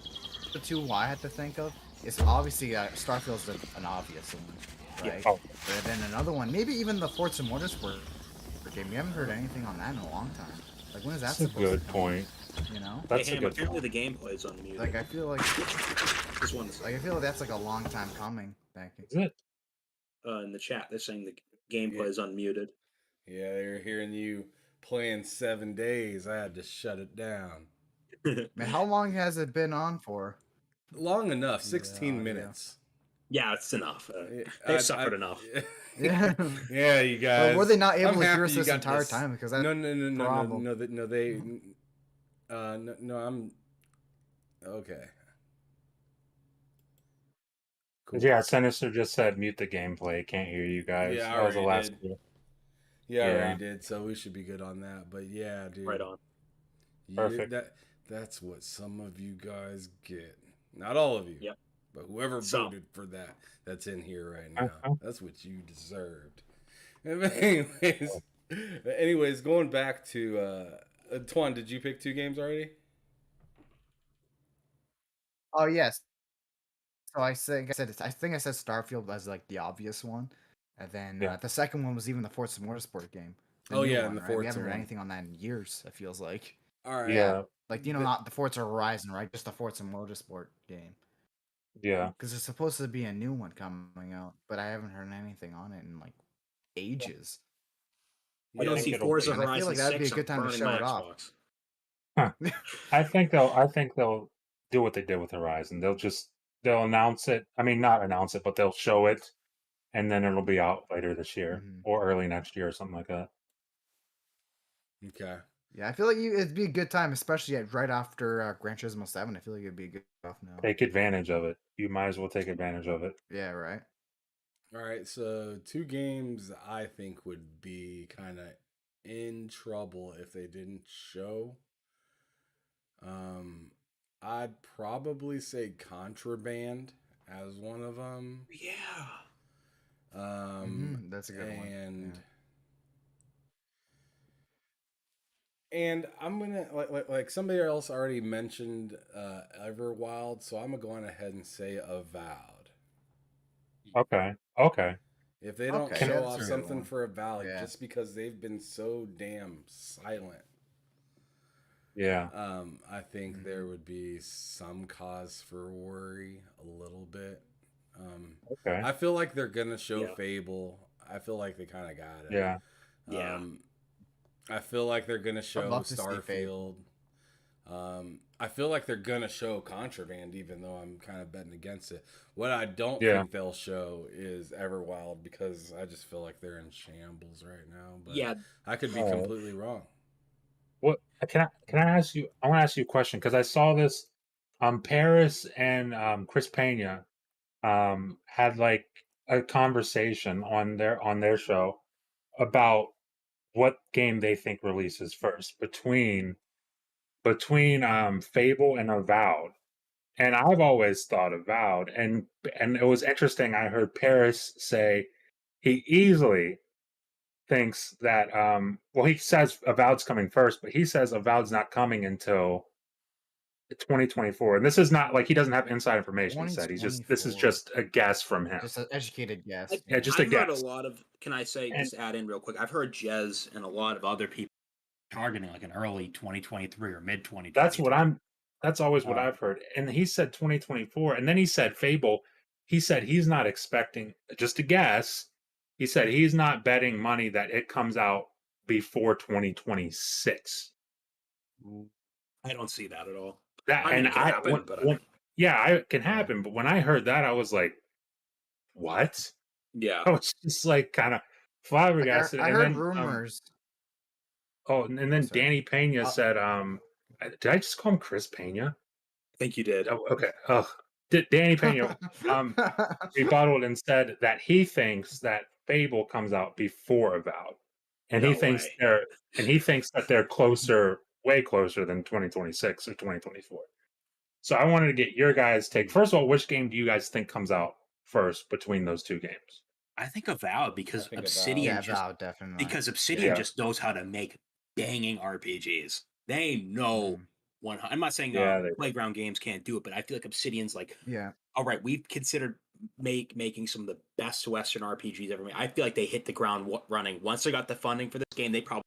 2 I had to think of is obviously Starfield's an obvious one, right? Yeah. Oh. But then another one, maybe even the Forza Motorsport game. We haven't heard anything on that in a long time. When is that That's a supposed good to come? point. That's a good apparently point. the gameplay is unmuted. I feel like Just one second. I feel like that's a long time coming. Is it? In the chat, they're saying the gameplay is unmuted. Yeah, they're hearing you playing 7 days. I had to shut it down. Man, how long has it been on for? Long enough, 16 minutes. Yeah, it's enough. They've suffered enough. Yeah. Yeah, you guys. But were they not able I'm to happy hear us you this got entire this. time? Because that's No, I'm okay. Cool. Yeah, Sinister just said mute the gameplay. Can't hear you guys. Yeah, I that was the already last did. video. Yeah, I already did, so we should be good on that. But yeah, dude. Right on. Perfect. That's what some of you guys get. Not all of you. Yep. But whoever voted for that's in here right now. That's what you deserved. Anyways, going back to Twan, did you pick 2 games already? Oh yes. So I think I said Starfield as the obvious one, and then the second one was even the Forza Motorsport game. The new yeah, one, the right? Forza We haven't heard one. anything on that in years. It feels like. All right. Yeah. Not the Forza Horizon, right? Just the Forza Motorsport game. Yeah. Because there's supposed to be a new one coming out, but I haven't heard anything on it in like ages. I Yeah, don't think see it'll Forza be. And I feel Horizon like that'd be a 6 good time to burning show my it off. Xbox. Huh. I think they'll do what they did with Horizon. They'll announce it. I mean, not announce it, but they'll show it, and then it'll be out later this year Mhm. or early next year or something like that. Okay. Yeah, I feel like it'd be a good time, especially right after Gran Turismo 7. I feel like it'd be a good off now. Take advantage of it. You might as well take advantage of it. Yeah, right. All right. So 2 games I think would be kind of in trouble if they didn't show. I'd probably say Contraband as one of them. Yeah. That's a good one. And Yeah. and I'm gonna like somebody else already mentioned Everwild, so I'm gonna go on ahead and say Avowed. Okay. If they don't Okay, show that's off a good something one. for Avowed, Yeah. just because they've been so damn silent, Yeah. I think there Mhm. would be some cause for worry a little bit. Okay. I feel like they're gonna show Yeah. Fable. I feel like they kind of got it. Yeah. Yeah. I feel like they're gonna I'd show love to see Fate. Starfield. I feel like they're gonna show Contraband, even though I'm kind of betting against it. What I don't Yeah. think they'll show is Everwild, because I just feel like they're in shambles right now. But Yeah. I could be All right. completely wrong. What can I ask you? I want to ask you a question because I saw this. Paris and Chris Pena had like a conversation on their show about what game they think releases first between Fable and Avowed. And I've always thought Avowed, and it was interesting. I heard Paris say he easily thinks that well, he says Avowed's coming first, but he says Avowed's not coming until 2024. And this is not like he doesn't have inside information. He said this is 2024. just a guess from him. Just an educated guess. I, Yeah, just a I've heard a guess. lot of. Can I say And just add in real quick? I've heard Jez and a lot of other people targeting like an early 2023 or mid 2023. that's always what Um, I've heard. And he said 2024, and then he said Fable. He said he's not expecting, just a guess. He said he's not betting money that it comes out before 2026. I don't see that at all. That I mean, and it could I happen, but I when don't. yeah, it can Yeah. happen. But when I heard that, I was like, what? Yeah. I was just like kind of Like flabbergasted. I And heard then rumors. and Oh, then sorry. Danny Pena Uh, said, did I just call him Chris Pena? I think you did. Oh, okay. Oh, Danny Pena rebutted and said that he thinks that Fable comes out before Avowed, and No way. he thinks that they're closer, way closer than 2026 or 2024. So I wanted to get your guys' take. First of all, which game do you guys think comes out first between those two games? I think Avowed I because think Obsidian Avowed. yeah, just Val, definitely. because Obsidian Yeah. just knows how to make banging RPGs. They know Mhm. one. I'm not saying Yeah, they do. Playground Games can't do it, but I feel like Obsidian's like, Yeah. all right, we've considered making some of the best Western RPGs ever made. I feel like they hit the ground running. Once they got the funding for this game, they probably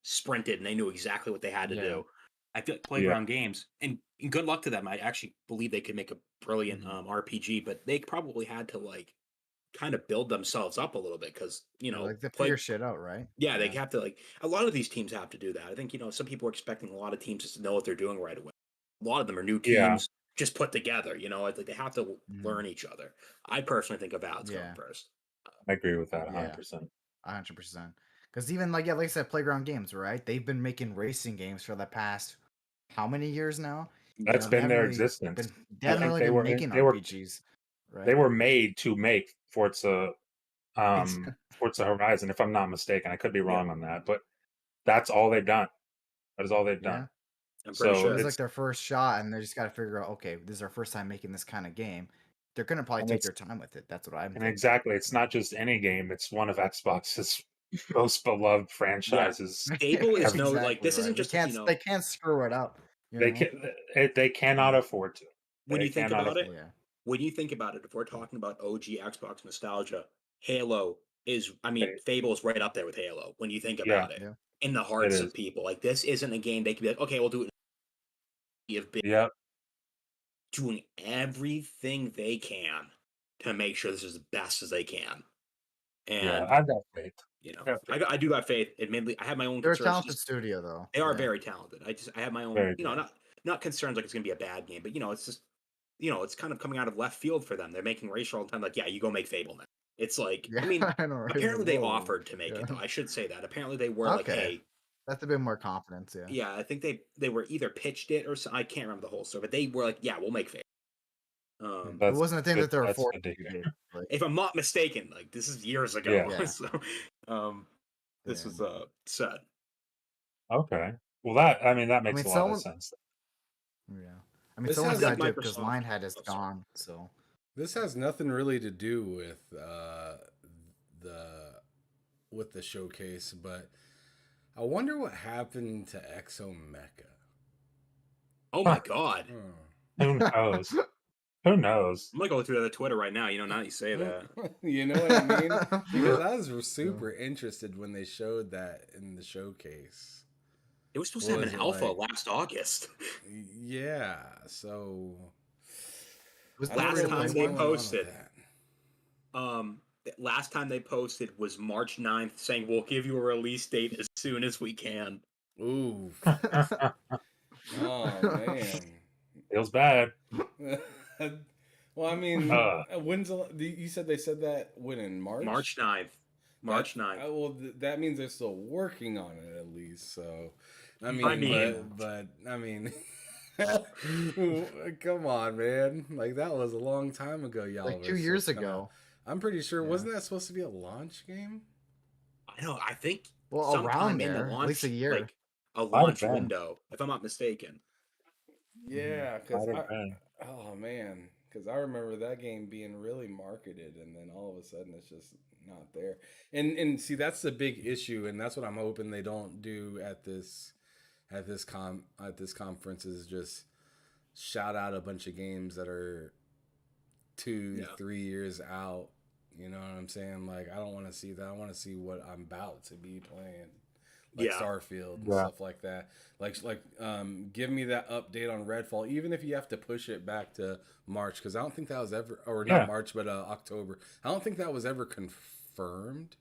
sprinted and they knew exactly what they had to Yeah. do. I feel like Playground Games, and good luck to them. I actually believe they could make a brilliant RPG, but they probably had to like kind of build themselves up a little bit because Like they figure shit out, right? yeah, they have to, like, a lot of these teams have to do that. I think some people are expecting a lot of teams just to know what they're doing right away. A lot of them are new Yeah. teams just put together. It's like they have to Mhm. learn each other. I personally think Avowed's Yeah. coming first. I agree with that Yeah. 100%. 100%. Because even like I said, Playground Games, right? They've been making racing games for the past how many years now? That's They been haven't their really existence. they haven't really been making RPGs, right? they were made to make Forza Horizon, if I'm not mistaken. I could be wrong on that, but that's all they've done. That is all they've Yeah. done. I'm pretty So It sure. was like it's their first shot, and they just got to figure out, okay, this is our first time making this kind of game. They're gonna probably and take it's their time with it. That's what I'm and thinking. exactly, it's not just any game. It's one of Xbox's most beloved franchises. Fable is no, like, Exactly this isn't right. just, They can't screw it up. They they cannot afford to. when They you think cannot about it, afford. Yeah. when you think about it, if we're talking about OG Xbox nostalgia, Halo is, I mean, Hey, Fable is right up there with Halo when you think yeah, about it. Yeah. In the it hearts is. of people. Like, this isn't a game they could be like, okay, we'll do it. You've been Yep. doing everything they can to make sure this is the best as they can. Yeah, And I've got faith. you know, Got faith. I do got faith. Admittedly, I have my own They're a concerns. talented studio, though. They are Yeah. very talented. I have my own, Very you know, good. not concerns like it's going to be a bad game, but you know, it's just, you know, it's kind of coming out of left field for them. They're making race all the time. Like, yeah, you go make Fable now. It's like, Yeah, I mean, I know, right? apparently they Whoa. offered to make Yeah. it though. I should say that. Apparently they were like, Okay. hey, That's a bit more confidence, yeah. yeah, I think they were either pitched it or I can't remember the whole story, but they were like, yeah, we'll make Fable. It That's wasn't a thing good. that they were That's forced good to to hear. do. Like, If I'm not mistaken, like this is years ago. Yeah. Yeah. So, this Yeah. was sad. Okay. Well, that makes mean, a lot someone- of sense. Yeah. I mean, This someone's has, got like, to do it because Microsoft- Lionhead is Oh, sorry. gone. So This has nothing really to do the showcase, but I wonder what happened to Exo Mecha. Oh my god. Who knows? Who knows? I'm gonna go through the Twitter right now. You know, now that you say that. You know what I mean? Because I was super interested when they showed that in the showcase. It was supposed to What have an was it alpha like? last August. Yeah, so was I don't Last know time what's they going on with posted, that. Last time they posted was March 9th, saying we'll give you a release date as soon as we can. Ooh. Oh man. Feels bad. Well, I mean, Uh. you said they said that when in March? March 9th. March 9th. Well, that means they're still working on it at least. So, I mean, I mean- but I mean, come on, man! Like that was a long time ago, y'all. like were 2 years supposed to come out. ago. I'm pretty sure Yeah. wasn't that supposed to be a launch game? I know. I think Well, sometime around in the there, launch, at least a year. like a Might have launch been. window, if I'm not mistaken. Yeah, because Might have been. oh man, because I remember that game being really marketed, and then all of a sudden it's just not there. And see, that's the big issue, and that's what I'm hoping they don't do at this conference is just shout out a bunch of games that are 2-3 years out. You know what I'm saying? Like I don't want to see that. I want to see what I'm about to be playing. Like Yeah. Starfield and Yeah. stuff like that. Give me that update on Redfall, even if you have to push it back to March, because I don't think that was ever, or not Yeah. March, but October. I don't think that was ever confirmed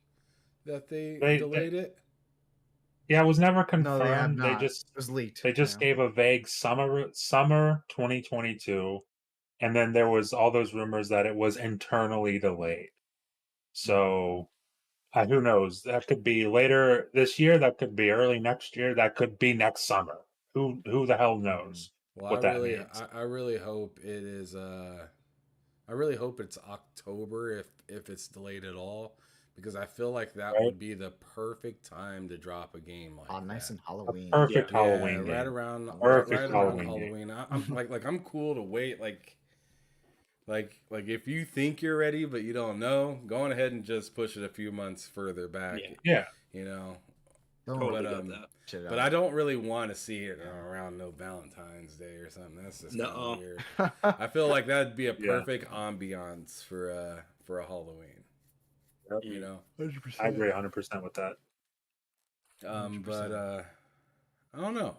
that they They- delayed it. Yeah, it was never No, confirmed. they have They not. just It was leaked. They just yeah. gave a vague summer 2022, and then there was all those rumors that it was internally delayed. So, who knows? That could be later this year. That could be early next year. That could be next summer. Who the hell knows Well, what that means? I really hope it is. I really hope it's October if it's delayed at all, because I feel like that Right. would be the perfect time to drop a game like Oh, nice that. and Halloween. Perfect Yeah, Halloween right game. around Perfect right around Halloween Halloween. I'm like I'm cool to wait. Like if you think you're ready but you don't know, going ahead and just push it a few months further back. Yeah. Yeah. You know. Don't Totally But, get that. shit But out. I don't really want to see it around no Valentine's Day or something. That's just kind Nuh-uh. of weird. I feel like that'd be a Yeah. perfect ambiance for a Halloween. Yep. You know. 100%. I agree 100% with that. But I don't know.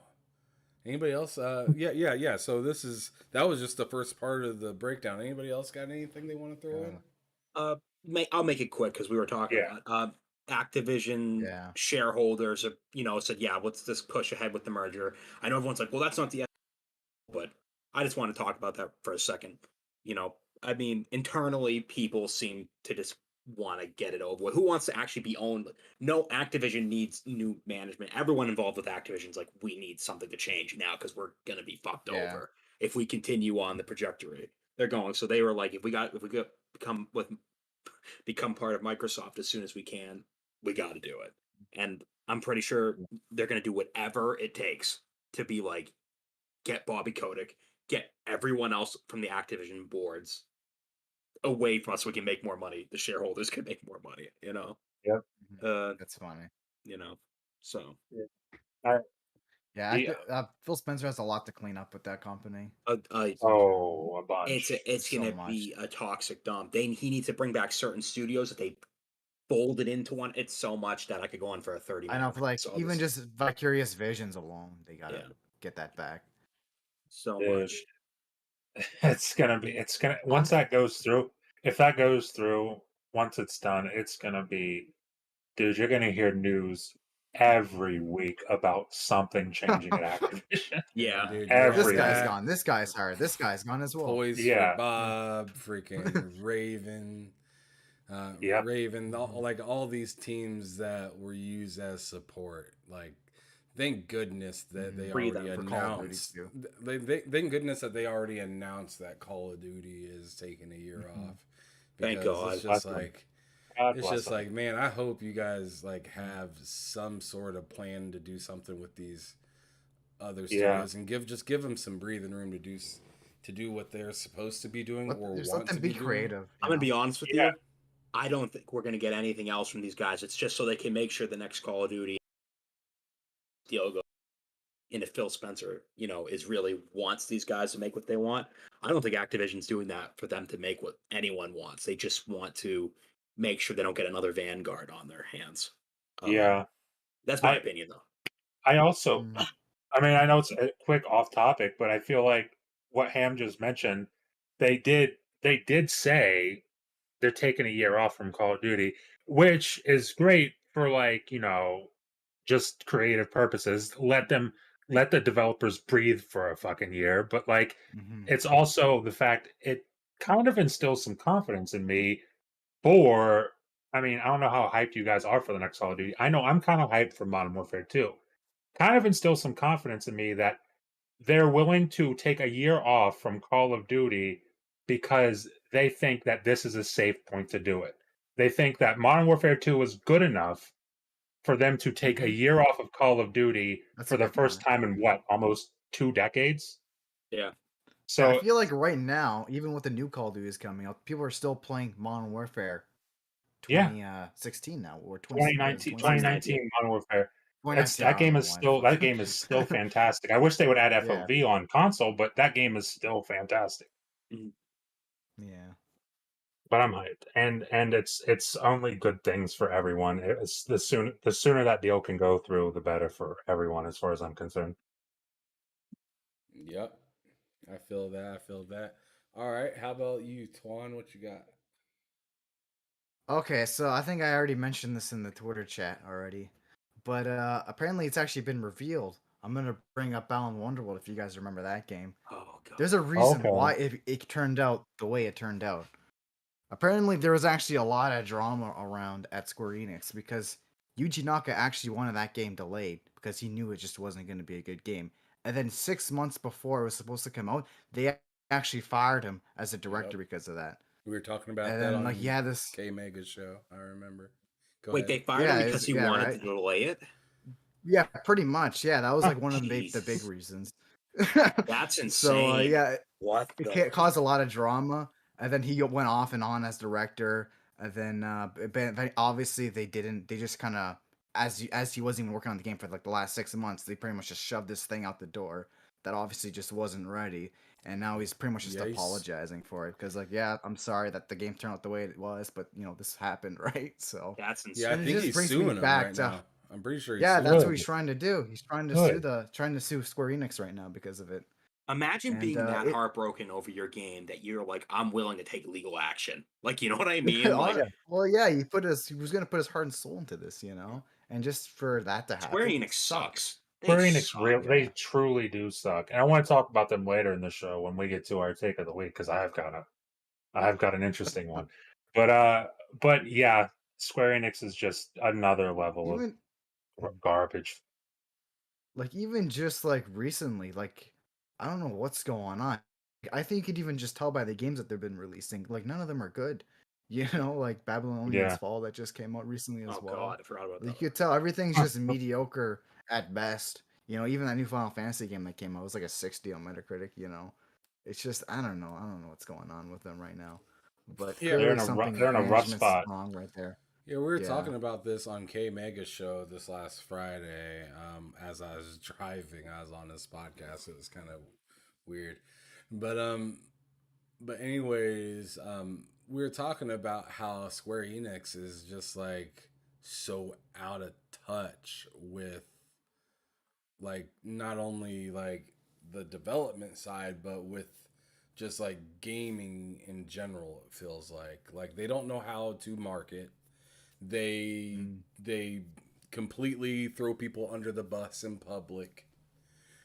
Anybody else? Yeah. So that was just the first part of the breakdown. Anybody else got anything they want to throw in? I'll make it quick because we were talking Yeah. about Activision Yeah. shareholders, said, yeah, let's just push ahead with the merger. I know everyone's like, well, that's not the end, but I just want to talk about that for a second. I mean, internally, people seem to just want to get it over with. Who wants to actually be owned? No, Activision needs new management. Everyone involved with Activision's like, we need something to change now because we're gonna be fucked Yeah. over if we continue on the trajectory they're going. So they were like, if we could become part of Microsoft as soon as we can, we got to do it. And I'm pretty sure they're going to do whatever it takes to be like, get Bobby Kotick, get everyone else from the Activision boards away from us so we can make more money. The shareholders can make more money, Yep. That's funny. So Yeah, Phil Spencer has a lot to clean up with that company. A bunch. it's So going to much. be a toxic dump. He needs to bring back certain studios that they folded into one. It's so much that I could go on for a 30 I minute know, for like so even this- just Vicarious Visions alone, they gotta Yeah. get that back. so Dude. much. It's gonna be. It's gonna once that goes through. If that goes through, once it's done, it's gonna be. Dude, you're gonna hear news every week about something changing at Activision. Yeah. dude, you This have Every guy's week. that. gone. This guy's hired. This guy's gone as well. Toys for Yeah. Bob, freaking Raven, Yep. Raven, Mhm. like all these teams that were used as support. Like, thank goodness that they Breathe already out for Call of Duty announced. too. Thank goodness that they already announced that Call of Duty is taking a year Mhm. off. Thank Because God. it's Bless just them. like God it's bless just them. like, man, I hope you guys like have some sort of plan to do something with these other Yeah. studios and give them some breathing room to do what they're supposed to be doing or Just want let them to be be doing. creative. I'm gonna be honest with Yeah. you. I don't think we're gonna get anything else from these guys. It's just so they can make sure the next Call of Duty deal goes. And if Phil Spencer, is really wants these guys to make what they want, I don't think Activision's doing that for them to make what anyone wants. They just want to make sure they don't get another Vanguard on their hands. Yeah. That's my I opinion, though. I also Mm. I mean, I know it's a quick off topic, but I feel like what Ham just mentioned, they did say they're taking a year off from Call of Duty, which is great for like, just creative purposes. Let the developers breathe for a fucking year, but like Mhm. it's also the fact it kind of instills some confidence in me for I mean, I don't know how hyped you guys are for the next Call of Duty. I know I'm kind of hyped for Modern Warfare 2. Kind of instills some confidence in me that they're willing to take a year off from Call of Duty because they think that this is a safe point to do it. They think that Modern Warfare 2 is good enough for them to take a Mhm. year off of Call of Duty That's for a the good first point. time in what, almost 2 decades? Yeah. Yeah, I So, feel like right now, even with the new Call of Duty is coming out, people are still playing Modern Warfare yeah, 2016 now, or 2019 2017. 2019 Modern Warfare. It's 2019, I that don't game know is why. still that game is still fantastic. I wish they would add Yeah, FOV on console, but that game is still fantastic. Mhm. yeah. But I'm hyped, and it's only good things for everyone. It's the sooner that deal can go through, the better for everyone, as far as I'm concerned. Yep. I feel that. I feel that. All right. How about you, Twan? What you got? Okay, so I think I already mentioned this in the Twitter chat already, but apparently it's actually been revealed. I'm gonna bring up Balan Wonderworld if you guys remember that game. Oh God. There's a reason Okay. why it turned out the way it turned out. Apparently, there was actually a lot of drama around at Square Enix because Yuji Naka actually wanted that game delayed because he knew it just wasn't going to be a good game. And then 6 months before it was supposed to come out, they actually fired him as a Yep. director because of that. We were talking about And that then like he on had this, K Mega's show. I remember. Go Wait, ahead. they fired him yeah, because he yeah, wanted to right, delay it? yeah, pretty much, yeah. That was Huh. like one of the big Jesus. reasons. That's So insane. yeah, What it the? caused a lot of drama, and then he went off and on as director, and then but obviously they didn't. They just kind of as he wasn't even working on the game for like the last 6 months, they pretty much just shoved this thing out the door that obviously just wasn't ready, and now he's pretty much just Yes. apologizing for it because like yeah, I'm sorry that the game turned out the way it was, but this happened, right? So That's Yeah, I insane. and it think just he's brings me suing him back right to now. I'm pretty sure he's yeah, suing that's him. what he's Good. trying to do. He's Good. trying to sue Square Enix right now because of it, Imagine and being that it heartbroken over your game that you're like, I'm willing to take legal action. Like, you know what I mean? Like, Yeah. Well, yeah, he was gonna put his heart and soul into this, and just for that to Square happen Enix sucks. sucks. They Square Enix, suck. they Yeah. truly do suck, and I want to talk about them later in the show when we get to our take of the week because I've got an interesting one, but yeah, Square Enix is just another level of Even garbage. even just like recently, like I don't know what's going on. I think you could even just tell by the games that they've been releasing. Like none of them are good. Like Babylonian's Yeah, Fall that just came out recently as Oh well. God, I forgot about You that. could tell everything's just mediocre at best. Even that new Final Fantasy game that came out was like a 60 on Metacritic. It's just I don't know. I don't know what's going on with them right now. But Yeah, they're clearly in a something they're in a rough management's spot. wrong right there. yeah, we were Yeah. talking about this on K Mega's show this last Friday. As I was driving, I was on this podcast. It was kind of weird, but anyways, we were talking about how Square Enix is just like so out of touch with like not only like the development side, but with just like gaming in general. It feels like they don't know how to market. They completely throw people under the bus in public.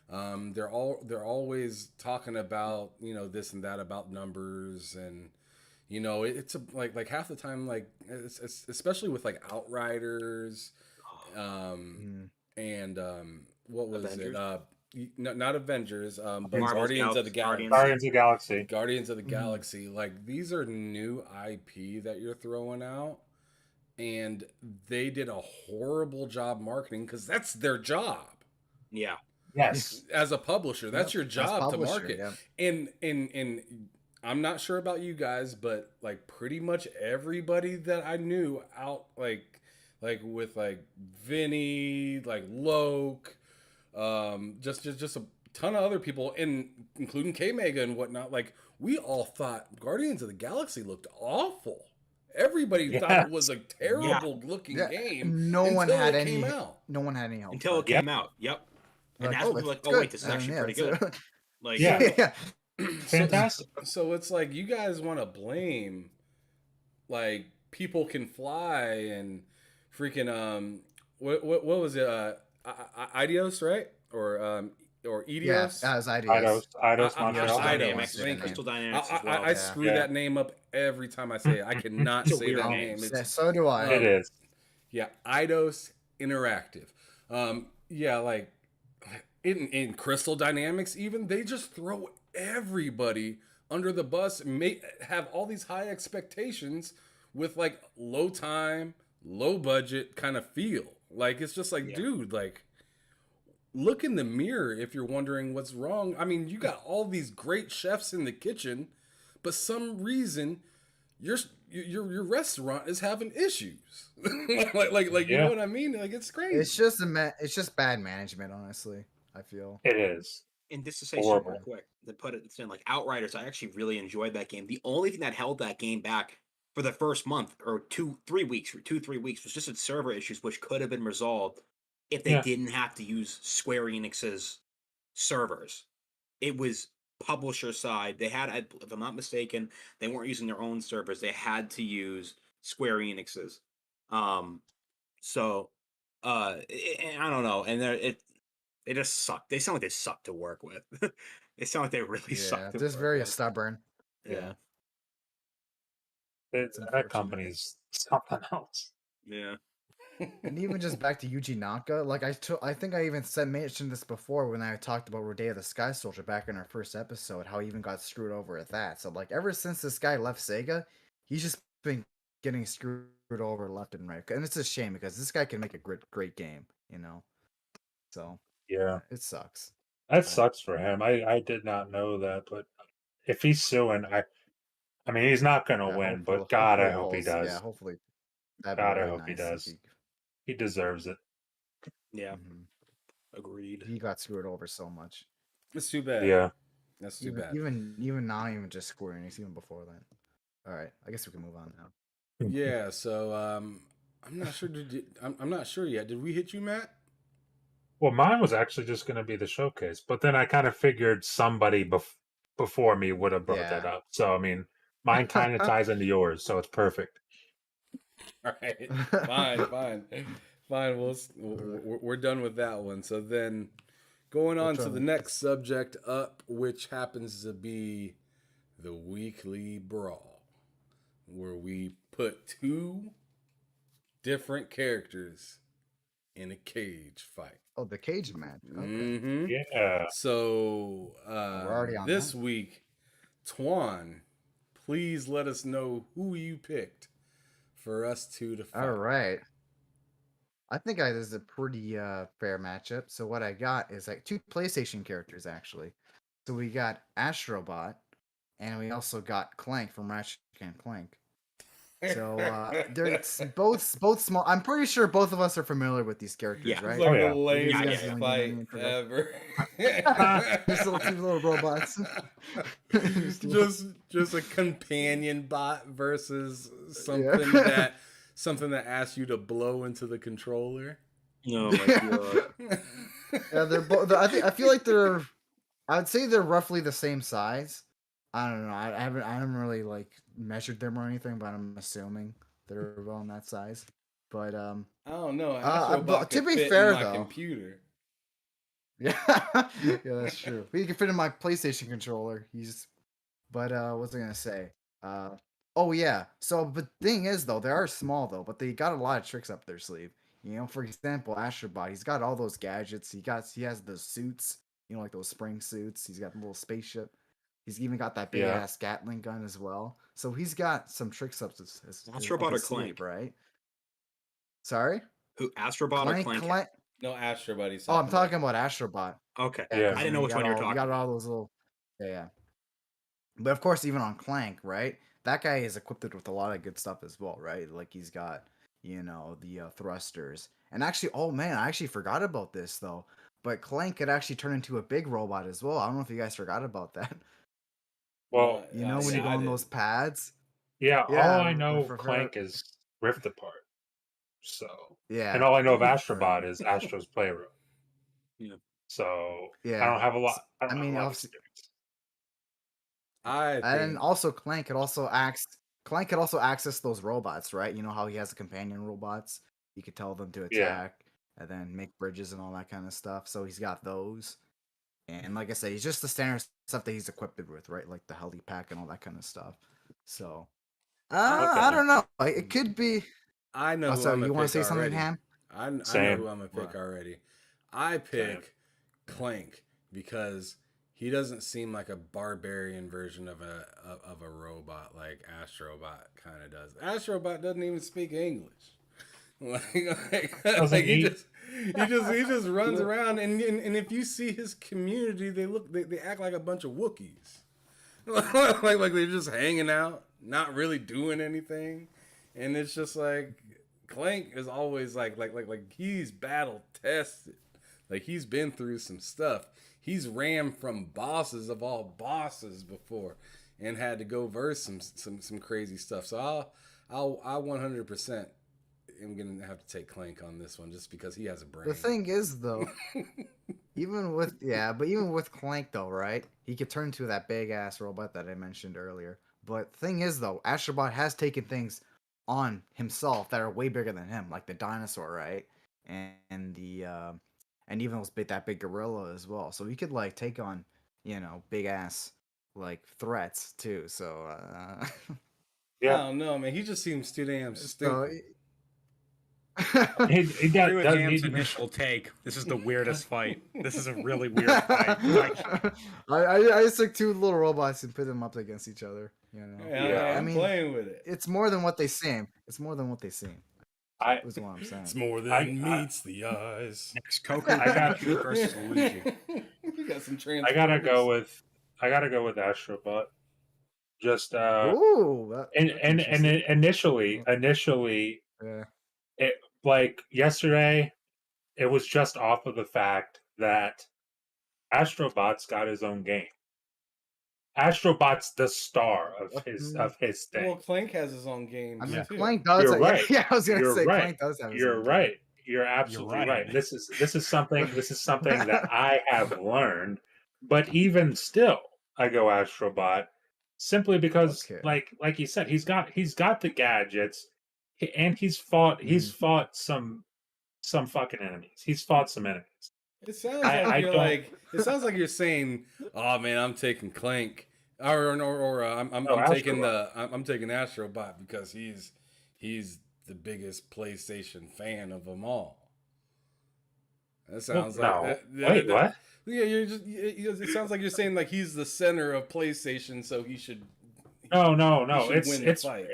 They're always talking about this and that about numbers, and it's like half the time, like it's especially with like Outriders, and what was Avengers? it? Not Avengers, but Marvel's Guardians of the Guardians. Galaxy. Guardians of the Galaxy. Guardians of the Galaxy. Like these are new IP that you're throwing out, and they did a horrible job marketing because that's their job. Yeah. Yes. As a publisher, that's your job to market. Yeah. And I'm not sure about you guys, but like pretty much everybody that I knew out like with like Vinny, like Loke, just a ton of other people, and including K Mega and whatnot. Like we all thought Guardians of the Galaxy looked awful. Everybody thought it was a terrible looking game. No one had any. Came out. No one had any help. Until it came out. Yep. And that's when like, oh wait, this is actually pretty good. Like Yeah. Fantastic. So it's like you guys want to blame like People Can Fly and freaking what was it Idios, right? Or Edios? Yeah, that was Idios. Eidos Montreal. Dynamics. Thank you. Crystal Dynamics as well. I screw that name up every time I say it. I cannot It's a say weird that name. name. Yeah, so do I. It is. Yeah, Eidos Interactive. Yeah, like in Crystal Dynamics, even they just throw everybody under the bus, have all these high expectations with like low time, low budget kind of feel. Like it's just like, dude, like look in the mirror if you're wondering what's wrong. I mean, you got all these great chefs in the kitchen, but some reason your restaurant is having issues. like you know what I mean? Like it's crazy. It's just bad management, honestly. I feel It is. And just to say Horrible. super quick, to put it in like Outriders, I actually really enjoyed that game. The only thing that held that game back for the first month or 3 weeks was just its server issues, which could have been resolved if they didn't have to use Square Enix's servers. It was publisher side. They had, if I'm not mistaken, they weren't using their own servers. They had to use Square Enix's. So and I don't know, and they just suck. They sound like they suck to work with. They sound like they really suck. To just work very with. stubborn. Yeah. That company's something else. Yeah. And even just back to Yuji Naka, like I think I even mentioned this before when I talked about Rodea the Sky Soldier back in our first episode, how he even got screwed over at that. So like ever since this guy left Sega, he's just been getting screwed over left and right. And it's a shame because this guy can make a great game, So Yeah. it sucks. That sucks for him. I did not know that, but if he's suing, I mean he's not gonna win, but God, I hope he does. Yeah, hopefully. God, I hope he does. He deserves it. Yeah. Agreed. He got screwed over so much. It's too bad. Yeah. That's too bad. Even not even just Square Enix, even before that. All right, I guess we can move on now. Yeah. So I'm not sure. I'm not sure yet. Did we hit you, Matt? Well, mine was actually just going to be the showcase, but then I kind of figured somebody before me would have brought that up. So I mean, mine kind of ties into yours, so it's perfect. All right, fine. We're done with that one. So then, going on to the next subject up, which happens to be the weekly brawl, where we put two different characters in a cage fight. Oh, the cage match. Okay. Mm-hmm. Yeah. So We're already on this that. week, Twan, please let us know who you picked for us two to fight. All right. I think this is a pretty fair matchup. So what I got is like two PlayStation characters actually. So we got Astrobot, and we also got Clank from Ratchet and Clank. So they're both small. I'm pretty sure both of us are familiar with these characters, right? Like yeah. the lamest Yeah. fight ever. These two little robots. just a companion bot versus something that asks you to blow into the controller. Oh my god. Yeah, they're both. I feel like I would say they're roughly the same size. I don't know. I haven't really like measured them or anything, but I'm assuming they're around that size. But I don't know. Astrobot but to could be fit fair in my though, computer. yeah, yeah, that's true. He can fit in my PlayStation controller. But what's I gonna say? Uh, oh yeah. So, but thing is though, they are small though, but they got a lot of tricks up their sleeve. You know, for example, Astrobot, he's got all those gadgets. He has the suits. You know, like those spring suits. He's got the little spaceship. He's even got that big Yeah. ass Gatling gun as well. So he's got some tricks Astrobot up or his sleeve, Clank? right? Sorry, Who, Astrobot or Clank? Clank. No, Astrobot. He's Oh, I'm talking talking about Astrobot. Okay. Yeah, Yeah. because I didn't know which one you were you talking got about. all those little. Yeah, yeah. But of course, even on Clank, right? That guy is equipped with a lot of good stuff as well, right? Like he's got, you know, the thrusters. And actually, oh man, I actually forgot about this though. But Clank could actually turn into a big robot as well. I don't know if you guys forgot about that. Well, You know, when you go I on those didn't. pads. yeah, all I Yeah, know of Clank is Rift Apart. So, and yeah, all I know of right. Astrobot is Astro's Playroom. Yeah. So I Yeah. don't have a lot. I I don't have mean, a lot of obviously, experience. I and think also Clank could also access those robots, right? You know how he has the companion robots. He could tell them to Yeah. attack and then make bridges and all that kind of stuff. So he's got those. And like I said, he's just the standard stuff that he's equipped with, right? Like the heli pack and all that kind of stuff. So I Okay. don't know. It could be. I know Oh, who so I'm gonna you want to pick say something, already. Ham? I know who Same. I'm gonna pick What? already. I Same. pick Clank because he doesn't seem like a barbarian version of a robot like Astrobot kind of does. Astrobot doesn't even speak English. Doesn't He eat. just runs around and if you see his community, they act like a bunch of Wookiees. like they're just hanging out, not really doing anything, and it's just like Clank is always like he's battle tested, like he's been through some stuff. He's ran from bosses of all bosses before, and had to go verse some crazy stuff. So I 100% am gonna have to take Clank on this one just because he has a brain. The thing is, though, even with Clank though, right? He could turn into that big ass robot that I mentioned earlier. But thing is though, Astrobot has taken things on himself that are way bigger than him, like the dinosaur, right? And the and even that big gorilla as well. So he could like take on, you know, big ass like threats too. So I Yeah. don't know, man. He just seems too damn so stupid. He Agree with does Ham's need to be. initial take. This is the weirdest fight. This is a really weird fight. Like, I just took two little robots and put them up against each other. You know, Yeah. I'm playing with it. it's more than what they seem. It's more than what they seem. I Is what I'm saying. It's more than I- meets the eyes. next Coco I got- versus Luigi. You got some I gotta go Transformers. with Astrobot. Just Ooh, and that's and interesting. initially Yeah. it, like yesterday, it was just off of the fact that Astrobot's got his own game. Astrobot's the star of his thing. Well, Clank has his own game. I mean, too. Clank does. You're right. Yeah, I was gonna You're say right. Clank does have his You're own right. You're absolutely right. right. This is something that I have learned. But even still, I go Astrobot simply because, Okay. like you said, he's got the gadgets, and he's fought some fucking enemies. He's fought some enemies. It sounds I- like I you're don't- like. It sounds like you're saying, "Oh man, I'm taking Clank," or I'm No, taking Astrobot. I'm taking Astrobot because he's the biggest PlayStation fan of them all. That sounds no. like Wait, what? Yeah, it sounds like you're saying like he's the center of PlayStation, so he should. No. should win the fight.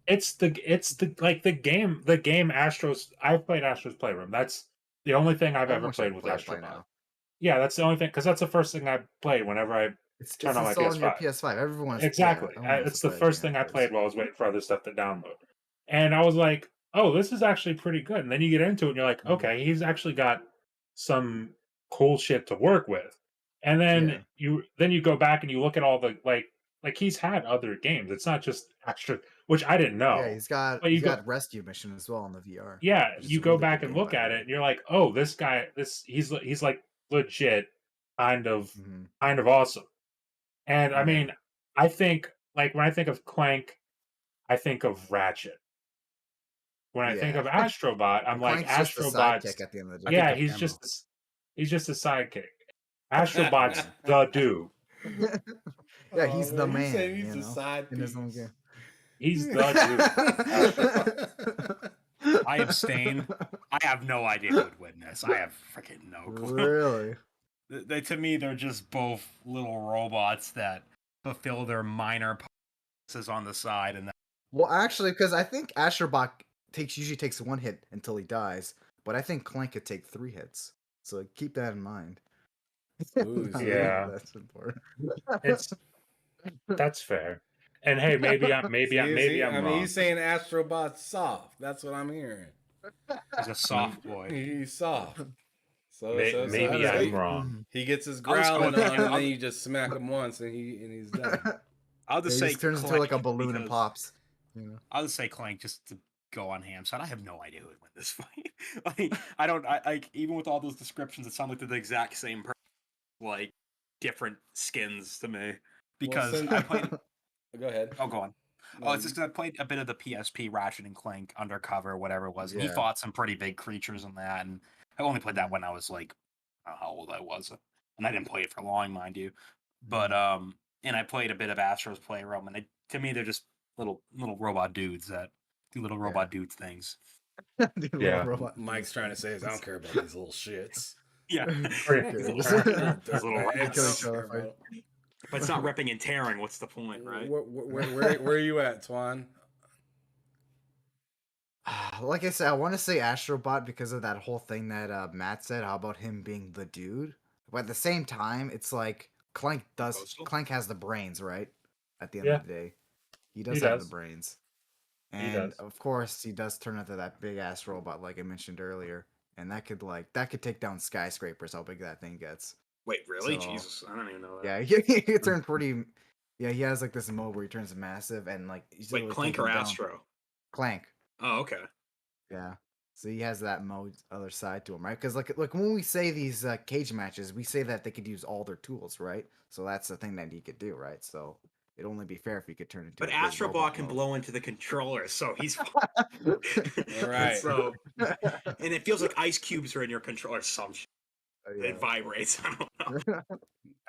It's the like the game Astros. I've played Astros Playroom. That's the only thing I've ever Everyone played should with play it by Astrobot. now. Yeah, that's the only thing because that's the first thing I played whenever I It's turn on my installed on your PS5. PS5. Everyone's Exactly. everyone wants It's to the play it first again, thing I 'cause- played while I was waiting for other stuff to download. And I was like, oh, this is actually pretty good. And then you get into it and you're like, Mhm. okay, he's actually got some cool shit to work with. And then you go back and you look at all the like he's had other games. It's not just extra, which I didn't know. Yeah, But he's got Rescue Mission as well on the VR. Yeah, which is you a go really back good and game, look by the at way. it and you're like, oh, this guy, he's like legit kind of Mhm. awesome. And I Yeah. mean, I think like when I think of Clank, I think of Ratchet. When I think Yeah. of Astrobot, I'm like Clank's just a Astrobot's. sidekick at the end of the I day. think Yeah, of he's Ammo. just a sidekick. Astrobot's the dude. Yeah, he's the You man, saying he's you the know, side in his own piece. game. He's the dude. Astrobot. I abstain. I have no idea who would win this. I have freaking no clue. Really? To me, they're just both little robots that fulfill their minor purposes on the side, and Well, actually, because I think Astrobot usually takes one hit until he dies, but I think Clank could take 3 hits. So keep that in mind. Ooh, I see? don't know if Yeah. that's important. That's fair. And hey, maybe I'm wrong. he's saying Astrobot's soft. That's what I'm hearing. he's a soft boy. He's soft. So Maybe that's I'm it. wrong. He gets his I'll just go growling with on, him. and then you just smack him once, and he's done. I'll It just say just turns into like a balloon and because- pops. You know? I'll just say Clank just to go on ham side. I have no idea who would win this fight. Like I don't. Like even with all those descriptions, it sounds like they're the exact same person, like different skins to me. Because since- I played. Go ahead. Oh, go on. No, Oh, it's just because I played a bit of the PSP Ratchet and Clank Undercover, whatever it was. And he Yeah. fought some pretty big creatures in that, and I only played that when I was like, I don't know how old I was, and I didn't play it for long, mind you. But and I played a bit of Astro's Playroom, and to me they're just little robot dudes that do little robot dudes things. Dude, little Yeah. robot. Mike's trying to say is I don't care about these little shits. Yeah, Pretty These cool. little- those little Right, rats. kill each other, fight. But it's not ripping and tearing. What's the point, right? Where are you at, Twan? Like I said, I want to say Astrobot because of that whole thing that Matt said. How about him being the dude? But at the same time, it's like Clank Coastal? has the brains, right? At the end Yeah. of the day, he does He have does. the brains, He and does. of course, he does turn into that big ass robot, like I mentioned earlier, and that could take down skyscrapers. How big that thing gets. Wait, really? So- Jesus, I don't even know that. Yeah, he turned pretty. Yeah, he has like this mode where he turns massive and like. He's Wait, able to Clank take or him down. Astro? Clank. Oh, okay. Yeah. So he has that mode other side to him, right? Because like when we say these cage matches, we say that they could use all their tools, right? So that's the thing that he could do, right? So it'd only be fair if he could turn into. But a big Astrobot robot can mode. blow into the controller, so he's Right. So, and it feels like ice cubes are in your controller. Some shit. Yeah. It vibrates. I don't know.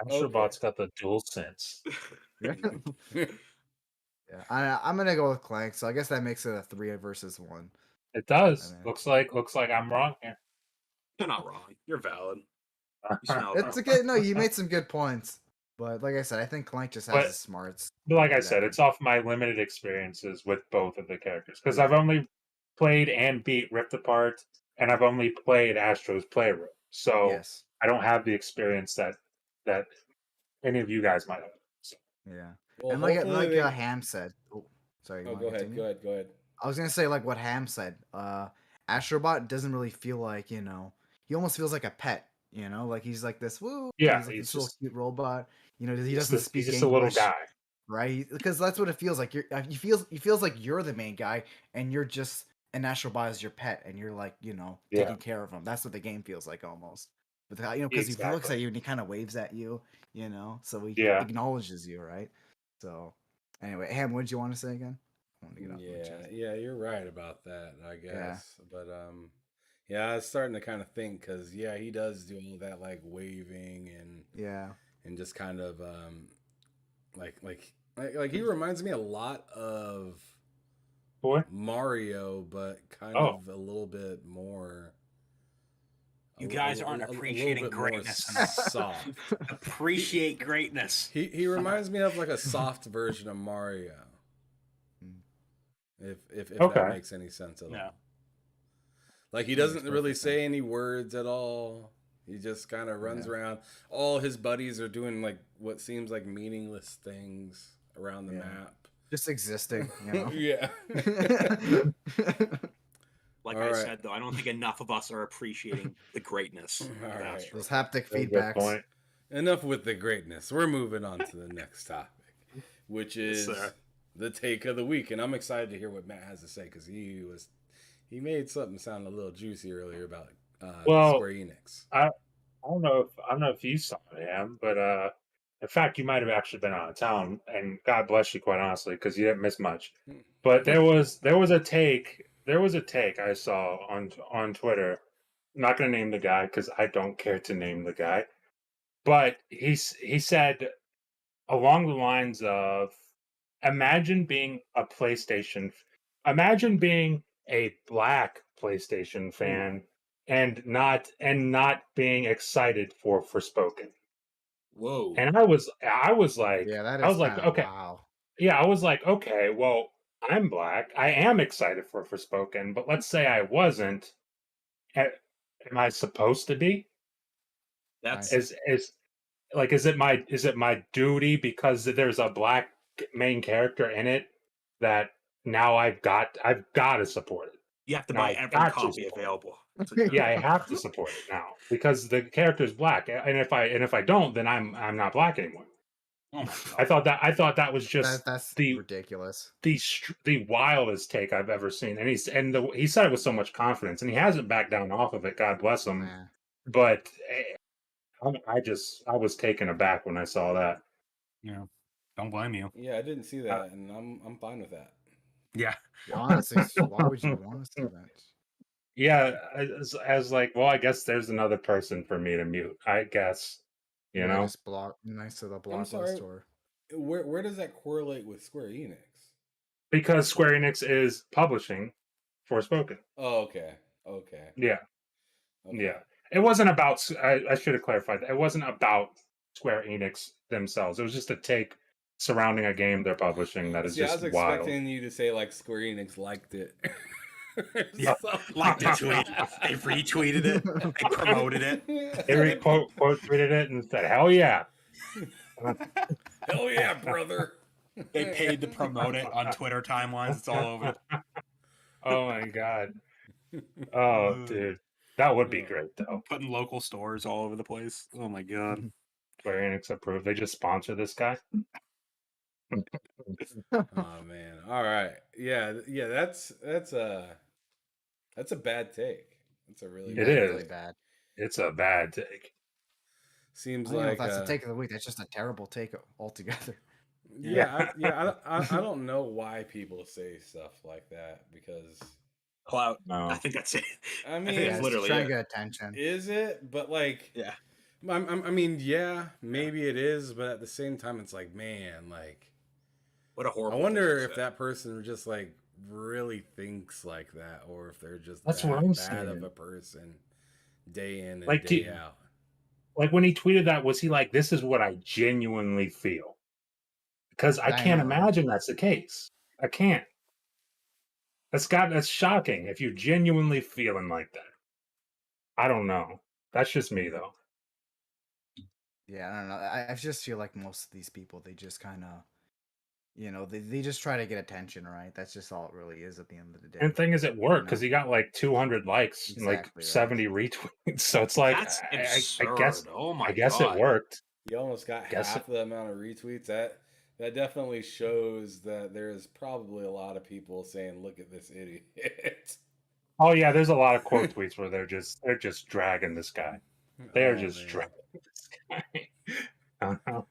Astrobot's got the dual sense. Yeah. I'm gonna go with Clank, so I guess that makes it a 3 versus 1. It does. I mean- Looks like I'm wrong here. You're not wrong. You're valid. You smell It's it. okay. No, you made some good points, but like I said, I think Clank just has But- the smarts. But like I Yeah. said, it's off my limited experiences with both of the characters because I've only played and beat Rift Apart, and I've only played Astro's Playroom, so Yes. I don't have the experience that any of you guys might have. So, Yeah. Well, And like hopefully they- Ham said. Oh, sorry. you Oh, wanna go ahead. continue? Go ahead. I was gonna say like what Ham said. Astrobot doesn't really feel like he almost feels like a pet. Like he's like this. Woo. Yeah, He's like he's this little just- cute robot. He he's doesn't just- speak he's just English, a little guy. right? Because that's what it feels like. He feels like you're the main guy, and you're just an Astrobot is your pet, and you're like Yeah. taking care of him. That's what the game feels like almost. But because he looks Exactly. at you and he kind of waves at you, so he Yeah. acknowledges you, right? So anyway, Ham, what did you want to say again? I wanted to get off my chest. Yeah, you're right about that, I guess. But yeah, I was starting to kind of think because he does do all that like waving Yeah. and just kind of like he reminds me a lot of Boy, Mario, but kind Oh. of a little bit more. You guys aren't appreciating bit more greatness enough. soft. Appreciate greatness. He reminds me of like a soft version of Mario. If Okay. that makes any sense at all. No. Like he That makes doesn't really perfect say any words at all. He just kind of runs Yeah. around. All his buddies are doing like what seems like meaningless things around the Yeah. map. Just existing, Yeah. Like All I right. said, though, I don't think enough of us are appreciating the greatness of All right. Astro. Those haptic very good feedbacks. point. Enough with the greatness. We're moving on to the next topic, which is sir. the take of the week, and I'm excited to hear what Matt has to say because he made something sound a little juicy earlier about Well, Square Enix. I don't know if you saw him, but In fact, you might have actually been out of town, and God bless you, quite honestly, because you didn't miss much. But there was a take I saw on Twitter. I'm not going to name the guy because I don't care to name the guy. But he said along the lines of, imagine being a black PlayStation fan and not being excited for Forspoken. Whoa. And I was like, Yeah, that is kind of okay. wow. Yeah, I was like, okay, well, I'm black. I am excited for Forspoken, but let's say I wasn't. Am I supposed to be? That's Is is it my duty because there's a black main character in it that now I've got to support it. you have to Now buy I've every got to copy support it. available. Yeah, I have to support it now because the character is black, and if I don't, then I'm not black anymore. Oh my I god. thought that was just That's the ridiculous. the wildest take I've ever seen, and he said it with so much confidence, and he hasn't backed down off of it. God bless him. Man. But I was taken aback when I saw that. Yeah. Don't blame you. Yeah, I didn't see that, and I'm fine with that. Yeah. Honestly, why would you want to see that? Yeah, as like, well, I guess there's another person for me to mute. I guess, you know, Just block nice to the block I'm sorry. list or Where does that correlate with Square Enix? because Square Enix is publishing Forspoken. Oh, okay. Okay. Yeah. Okay. Yeah, it wasn't about. I should have clarified that it wasn't about Square Enix themselves. It was just a take surrounding a game they're publishing that is See, I just was wild. expecting you to say like Square Enix liked it. Yeah, Something like the like tweet. that. They retweeted it. They promoted it. They quote tweeted it and said, "Hell yeah!" Hell yeah, brother! They paid to promote it on Twitter timelines. It's all over. Oh my god! Oh, dude, that would be great though. Putting local stores all over the place. Oh my god. Square Enix approved. They just sponsor this guy. Oh man! All right, yeah. That's a bad take. That's a really It bad is. really take. bad. It's a bad take. Seems I don't know like if that's the take of the week. That's just a terrible take altogether. I don't know why people say stuff like that because Clout. No. I think that's it. I mean, think Yeah, it's it's literally trying it. to get attention. is it? But like, Yeah. I mean, yeah, maybe it is, but at the same time, it's like, man, like, What a I horrible. wonder thing if to say. that person just like really thinks like that, or if they're just That's that what I'm bad of saying. a person, day in and Like, day out. Like when he tweeted that, was he like, "This is what I genuinely feel"? Because I I can't know, right? imagine that's the case. I can't. That's shocking if you're genuinely feeling like that. I don't know. That's just me though. Yeah, I don't know. I just feel like most of these people, they just kind of, they just try to get attention, right? That's just all it really is at the end of the day. And the thing is, it worked know? because he got like 200 likes and like Exactly, right. 70 retweets. So it's like, That's I absurd. guess, Oh my I guess god. it worked. You almost got Guess half the amount of retweets. That definitely shows that there's probably a lot of people saying, "Look at this idiot." Oh yeah, there's a lot of quote tweets where they're just dragging this guy. They're just man. dragging this guy. I don't know.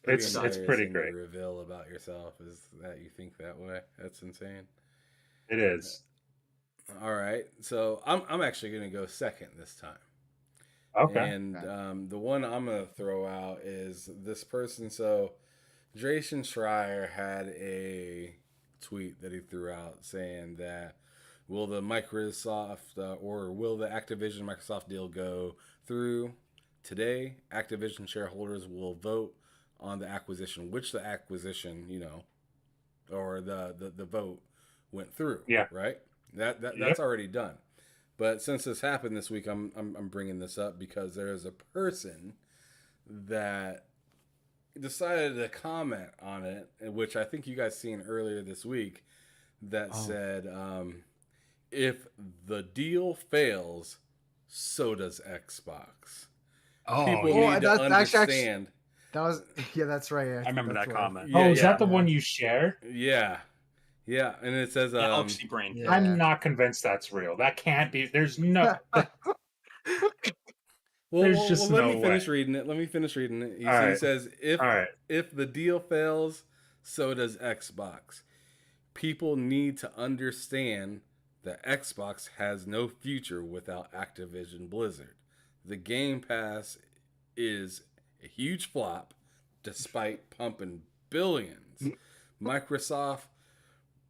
It's It's pretty great. To reveal about yourself is that you think that way. That's insane. It is. All right, so I'm actually gonna go second this time. Okay. And the one I'm gonna throw out is this person. So Jason Schreier had a tweet that he threw out saying that will the Microsoft or will the Activision Microsoft deal go through today? Activision shareholders will vote on the acquisition, which the acquisition, or the vote went through. Yeah. Right. That's already done. But since this happened this week, I'm bringing this up because there is a person that decided to comment on it, which I think you guys seen earlier this week, that said, if the deal fails, so does Xbox. People need to understand. That's right. I remember that comment. Yeah, is that the one you shared? Yeah. Yeah, and it says, Oxy brain. Yeah. I'm not convinced that's real. That can't be. There's no. There's just let no me finish way. reading it. Let me finish reading it. He All right. says, All right. if the deal fails, so does Xbox. People need to understand that Xbox has no future without Activision Blizzard. The Game Pass is a huge flop despite pumping billions. Microsoft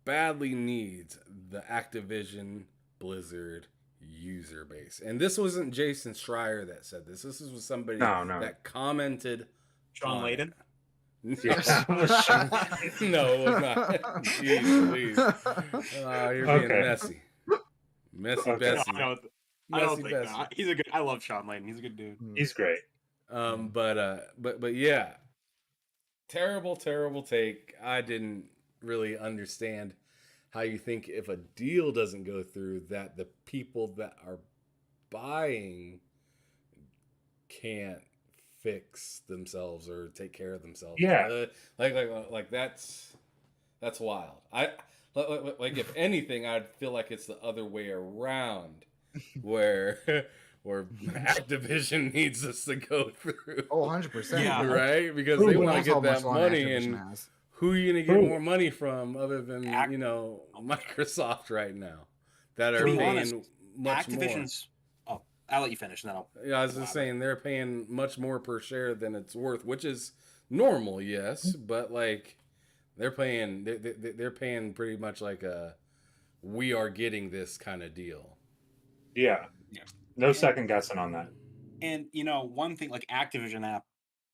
badly needs the Activision Blizzard user base. And this wasn't Jason Schreier that said this. This was somebody No. that commented Sean on Layden. it. Yeah. No, it was not. Jeez, please. You're being Okay. Messy. Messy Okay. Bessie. I Messy don't think Bessie. that. He's a good. I love Sean Layden. He's a good dude. He's great. But yeah, terrible take. I didn't really understand how you think if a deal doesn't go through that the people that are buying can't fix themselves or take care of themselves. Yeah. Like that's wild. Like if anything, I'd feel like it's the other way around, where Activision needs us to go through. Oh, 100%. Yeah. Right? Because Who they Who want to knows get how much that longer money, Activision and has? who are you gonna get Who? more money from other than Act- Microsoft right now that To are be paying honest, much more. Activision's. Oh, I'll let you finish, and then I'll. Yeah, I was just saying they're paying much more per share than it's worth, which is normal, yes, but like they're paying pretty much like a we are getting this kind of deal. Yeah. Yeah. No second guessing on that. And one thing like Activision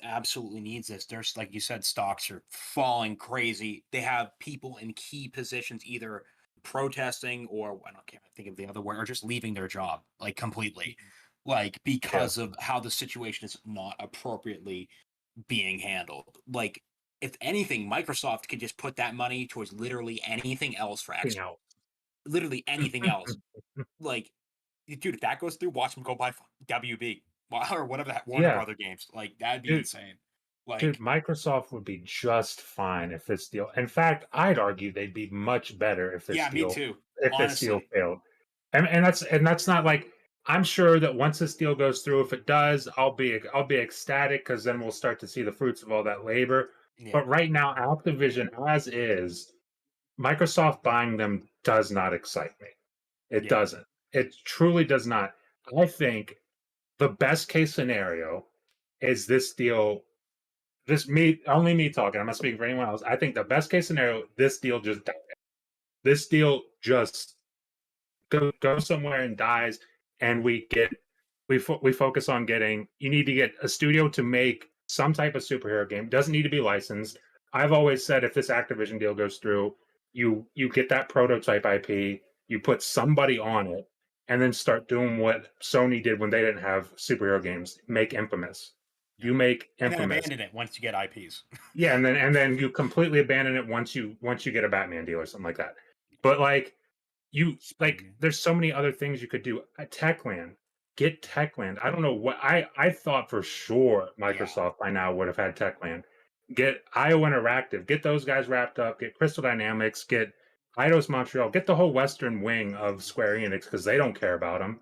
absolutely needs this. There's like you said, stocks are falling crazy. They have people in key positions either protesting or can't think of the other word, or just leaving their job like completely, like because of how the situation is not appropriately being handled. Like if anything, Microsoft could just put that money towards literally anything else for Xbox. No. Literally anything else. Like, dude, if that goes through, watch them go buy WB or whatever that Warner Yeah. Brother games. Like that'd be Dude. insane. Like, Dude, Microsoft would be just fine if this deal. In fact, I'd argue they'd be much better if this yeah, deal me too. this deal Honestly, failed. And that's not like I'm sure that once this deal goes through, if it does, I'll be ecstatic because then we'll start to see the fruits of all that labor. yeah, But right now, Activision as is, Microsoft buying them does not excite me. It Yeah. doesn't. It truly does not. I think the best case scenario is this deal. Only me talking. I'm not speaking for anyone else. I think the best case scenario, this deal just dies. This deal just goes somewhere and dies, and we focus on getting. You need to get a studio to make some type of superhero game. Doesn't need to be licensed. I've always said if this Activision deal goes through, you get that prototype IP, you put somebody on it, and then start doing what Sony did when they didn't have superhero games. Make Infamous. You make and then Infamous. abandon it once you get IPs. Yeah, and then you completely abandon it once you get a Batman deal or something like that. But like there's so many other things you could do. Techland, get Techland. I don't know what I thought for sure Microsoft by now would have had Techland. Get Iowa Interactive, get those guys wrapped up. Get Crystal Dynamics, get Eidos Montreal, get the whole Western wing of Square Enix because they don't care about them.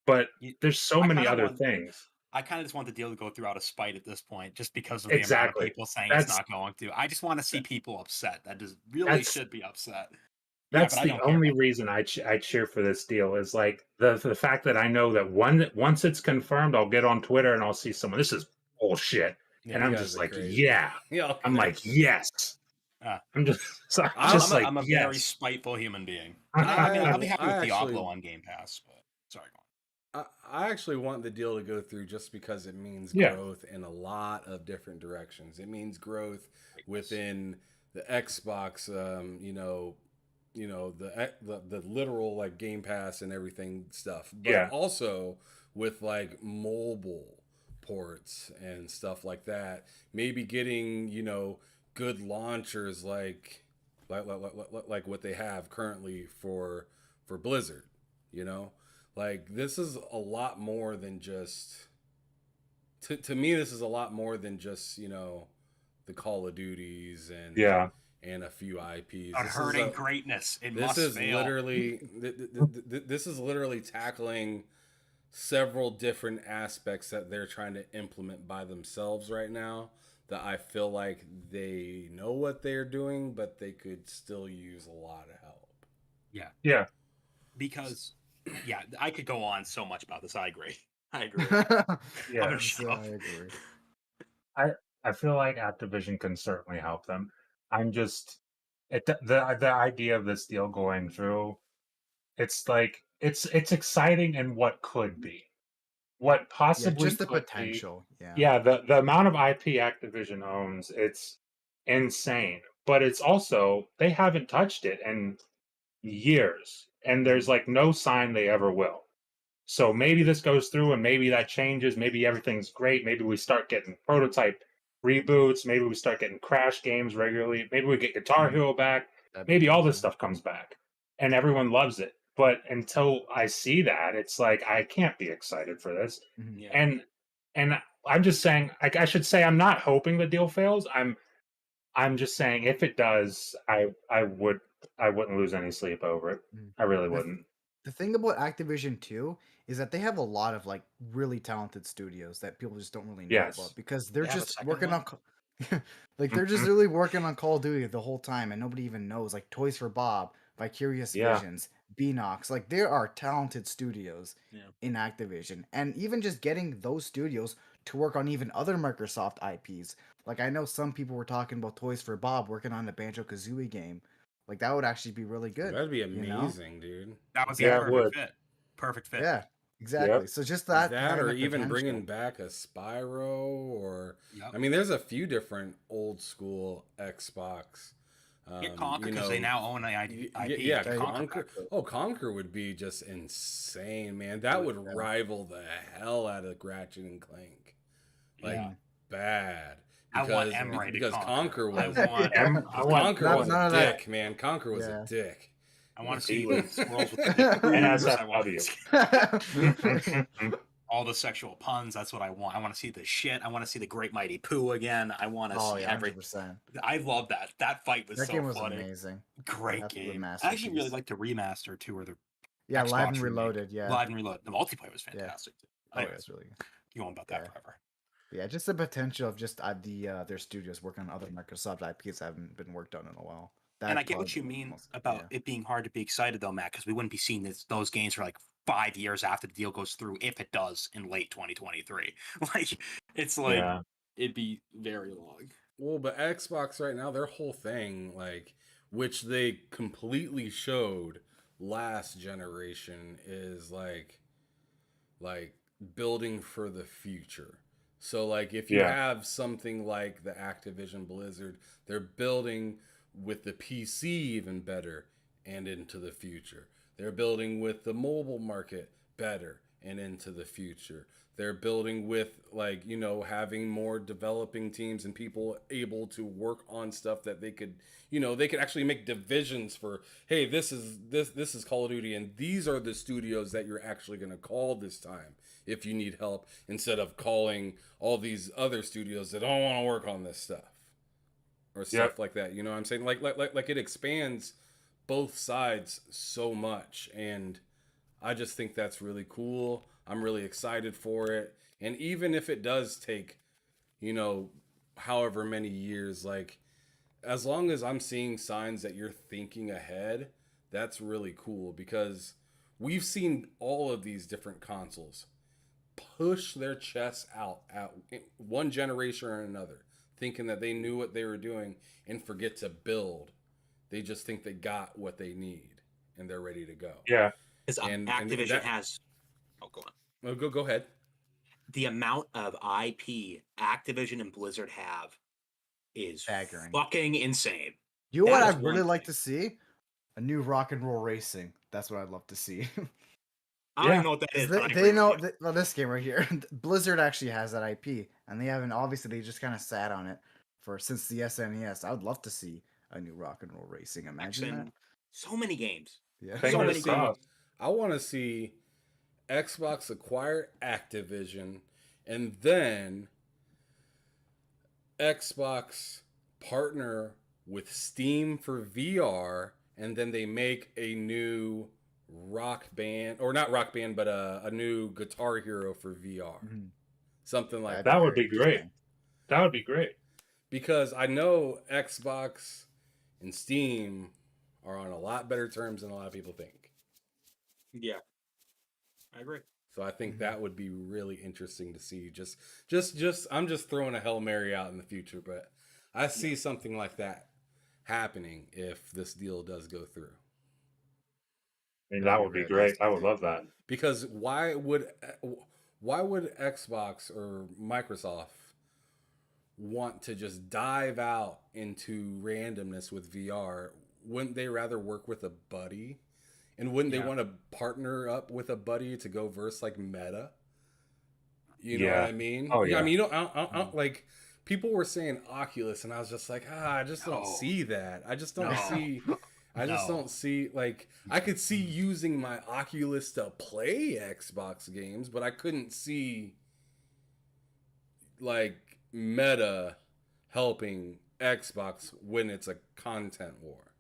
But there's so many other things. I kind of just want the deal to go through out of spite at this point, just because of the amount of Exactly. people saying it's not going to. I just want to see people upset. That just really should be upset. That's the only reason I cheer for this deal is like the fact that I know that once it's confirmed, I'll get on Twitter and I'll see someone. This is bullshit, and I'm just like, yeah. I'm like, yes. I'm just, I'm a very spiteful human being. I'll be happy with Diablo on Game Pass, but sorry. I actually want the deal to go through just because it means growth in a lot of different directions. It means growth within the Xbox, the literal like Game Pass and everything stuff, but also with like mobile ports and stuff like that. Maybe getting good launchers like what they have currently for Blizzard. Like this is a lot more than just. To me, this is a lot more than just the Call of Duties and a few IPs. Unhurting greatness. Literally this is literally tackling several different aspects that they're trying to implement by themselves right now that I feel like they know what they're doing, but they could still use a lot of help. Yeah. Yeah. Because, yeah, I could go on so much about this. I agree. I agree. Yeah. I'm gonna shut up. I agree. I feel like Activision can certainly help them. I'm just the idea of this deal going through. It's like it's exciting in what could be, what Yeah, possibly just the could be. potential. Yeah. Yeah, the amount of IP Activision owns, it's insane. But it's also they haven't touched it in years, and there's like no sign they ever will. So maybe this goes through and maybe that changes. Maybe everything's great. Maybe we start getting prototype reboots. Maybe we start getting Crash games regularly. Maybe we get Guitar Hero back. That'd be Maybe all cool, this yeah. stuff comes back and everyone loves it. But until I see that, it's like I can't be excited for this. Mhm. Yeah. And I'm just saying I should say I'm not hoping the deal fails. I'm just saying if it does, I wouldn't lose any sleep over it. Mhm. I really The th- wouldn't. The thing about Activision too is that they have a lot of like really talented studios that people just don't really know Yes. about because they're They have a just second working one? on like they're just really working on Call of Duty the whole time and nobody even knows. Like Toys for Bob, Vicarious Yeah. Visions, Beanox, like there are talented studios Yeah. in Activision, and even just getting those studios to work on even other Microsoft IPs. Like I know some people were talking about Toys for Bob working on a Banjo Kazooie game. Like that would actually be really good. That'd be You know? amazing, dude. That would be Yeah, a it perfect would. fit. Perfect fit. Yeah, exactly. Yep. So just that That having or the even bringing potential. back a Spyro or Yep. I mean there's a few different old school Xbox Get Conquer you because they know now own an IP. yeah, Get Conquer. back. Oh, Conquer would be just insane, man. That would Yeah. rival the hell out of Ratchet and Clank, like Yeah. bad. I want Because M-rated because Conquer Conquer. was I want. Yeah. I want Conquer was None a of that. dick, man. Conquer was Yeah. a dick. I want to see He the was squirrels with the big boobs. I want NSFW. all the sexual puns. That's what I want. I want to see the shit. I want to see the Great Mighty Pooh again. I want to Oh see yeah, everything. 100%. I love that. That fight was That so game was funny. amazing. Great Absolute game. I actually really masterpiece. like the remaster too, or the Yeah, Live Xbox and remake. Reloaded. Yeah. Live and Reload. The multiplayer was Yeah. fantastic. Too. Oh, yeah, Anyways, it's really good. you go on about that Yeah. forever. Yeah, just the potential of just their studios working on other Microsoft IPs that haven't been worked on in a while. And I get what you mean about it being hard to be excited though, Matt, because we wouldn't be seeing those games for like 5 years after the deal goes through, if it does in late 2023. Like it's like Yeah. it'd be very long. Well, but Xbox right now, their whole thing, like, which they completely showed last generation, is like building for the future. So like if you Yeah. have something like the Activision Blizzard, they're building with the PC even better and into the future. They're building with the mobile market better and into the future. They're building with like, you know, having more developing teams and people able to work on stuff that they could, you know, they could actually make divisions for, hey, this is Call of Duty and these are the studios that you're actually going to call this time if you need help, instead of calling all these other studios that don't want to work on this stuff or stuff like that. You know what I'm saying? Like it expands both sides so much, and I just think that's really cool. I'm really excited for it. And even if it does take, you know, however many years, like as long as I'm seeing signs that you're thinking ahead, that's really cool because we've seen all of these different consoles push their chests out at one generation or another, thinking that they knew what they were doing and forget to build. They just think they got what they need and they're ready to go. Yeah. Because And Activision that, has. Oh, go on. oh, go ahead. The amount of IP Activision and Blizzard have is Staggering. fucking insane. You know what That I'd is really one like thing. to see? A new Rock and Roll Racing. That's what I'd love to see. I don't Yeah. even know what that is. They, but I they agree with know you. well, this game right here. Blizzard actually has that IP, and they haven't. Obviously, they just kind of sat on it since the SNES. I would love to see a new Rock and Roll Racing. Imagine that. Action, so many games. Yeah. I So want many to Fingers see. games. crossed. I want to see Xbox acquire Activision, and then Xbox partner with Steam for VR, and then they make a new Rock Band, or not Rock Band, but a new Guitar Hero for VR, Mhm. something like That'd That would very be great. interesting. That would be great. because I know Xbox and Steam are on a lot better terms than a lot of people think. Yeah, I agree. So I think Mhm. that would be really interesting to see. Just I'm just throwing a Hail Mary out in the future, but I see something like that happening if this deal does go through. I mean, That'd that be would be really nice great. I to would see. love that. Because why would Xbox or Microsoft want to just dive out into randomness with VR? Wouldn't they rather work with a buddy? And wouldn't they Yeah. want to partner up with a buddy to go verse like Meta? You know what Yeah. I mean? Oh, Yeah, I yeah. mean, you know, like people were saying Oculus, and I was just like, I just don't No. see that. I just don't No. see. I just No. don't see like I could see using my Oculus to play Xbox games, but I couldn't see like Meta helping Xbox when it's a content war.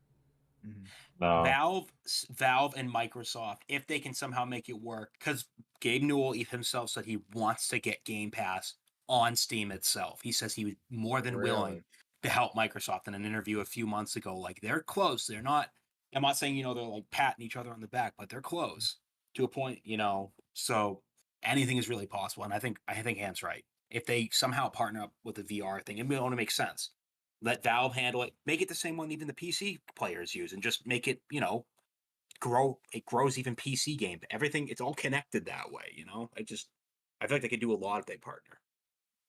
Mhm. No. Valve and Microsoft, if they can somehow make it work, because Gabe Newell himself said he wants to get Game Pass on Steam itself. He says he was more than willing Really? to help Microsoft in an interview a few months ago. Like they're close. They're not. I'm not saying they're like patting each other on the back, but they're close to a point. So anything is really possible, and I think Ant's right. If they somehow partner up with the VR thing, it only makes sense. Let Valve handle it. Make it the same one even the PC players use, and just make it, grow. It grows even PC game. Everything, it's all connected that way. I feel like they could do a lot if they partner.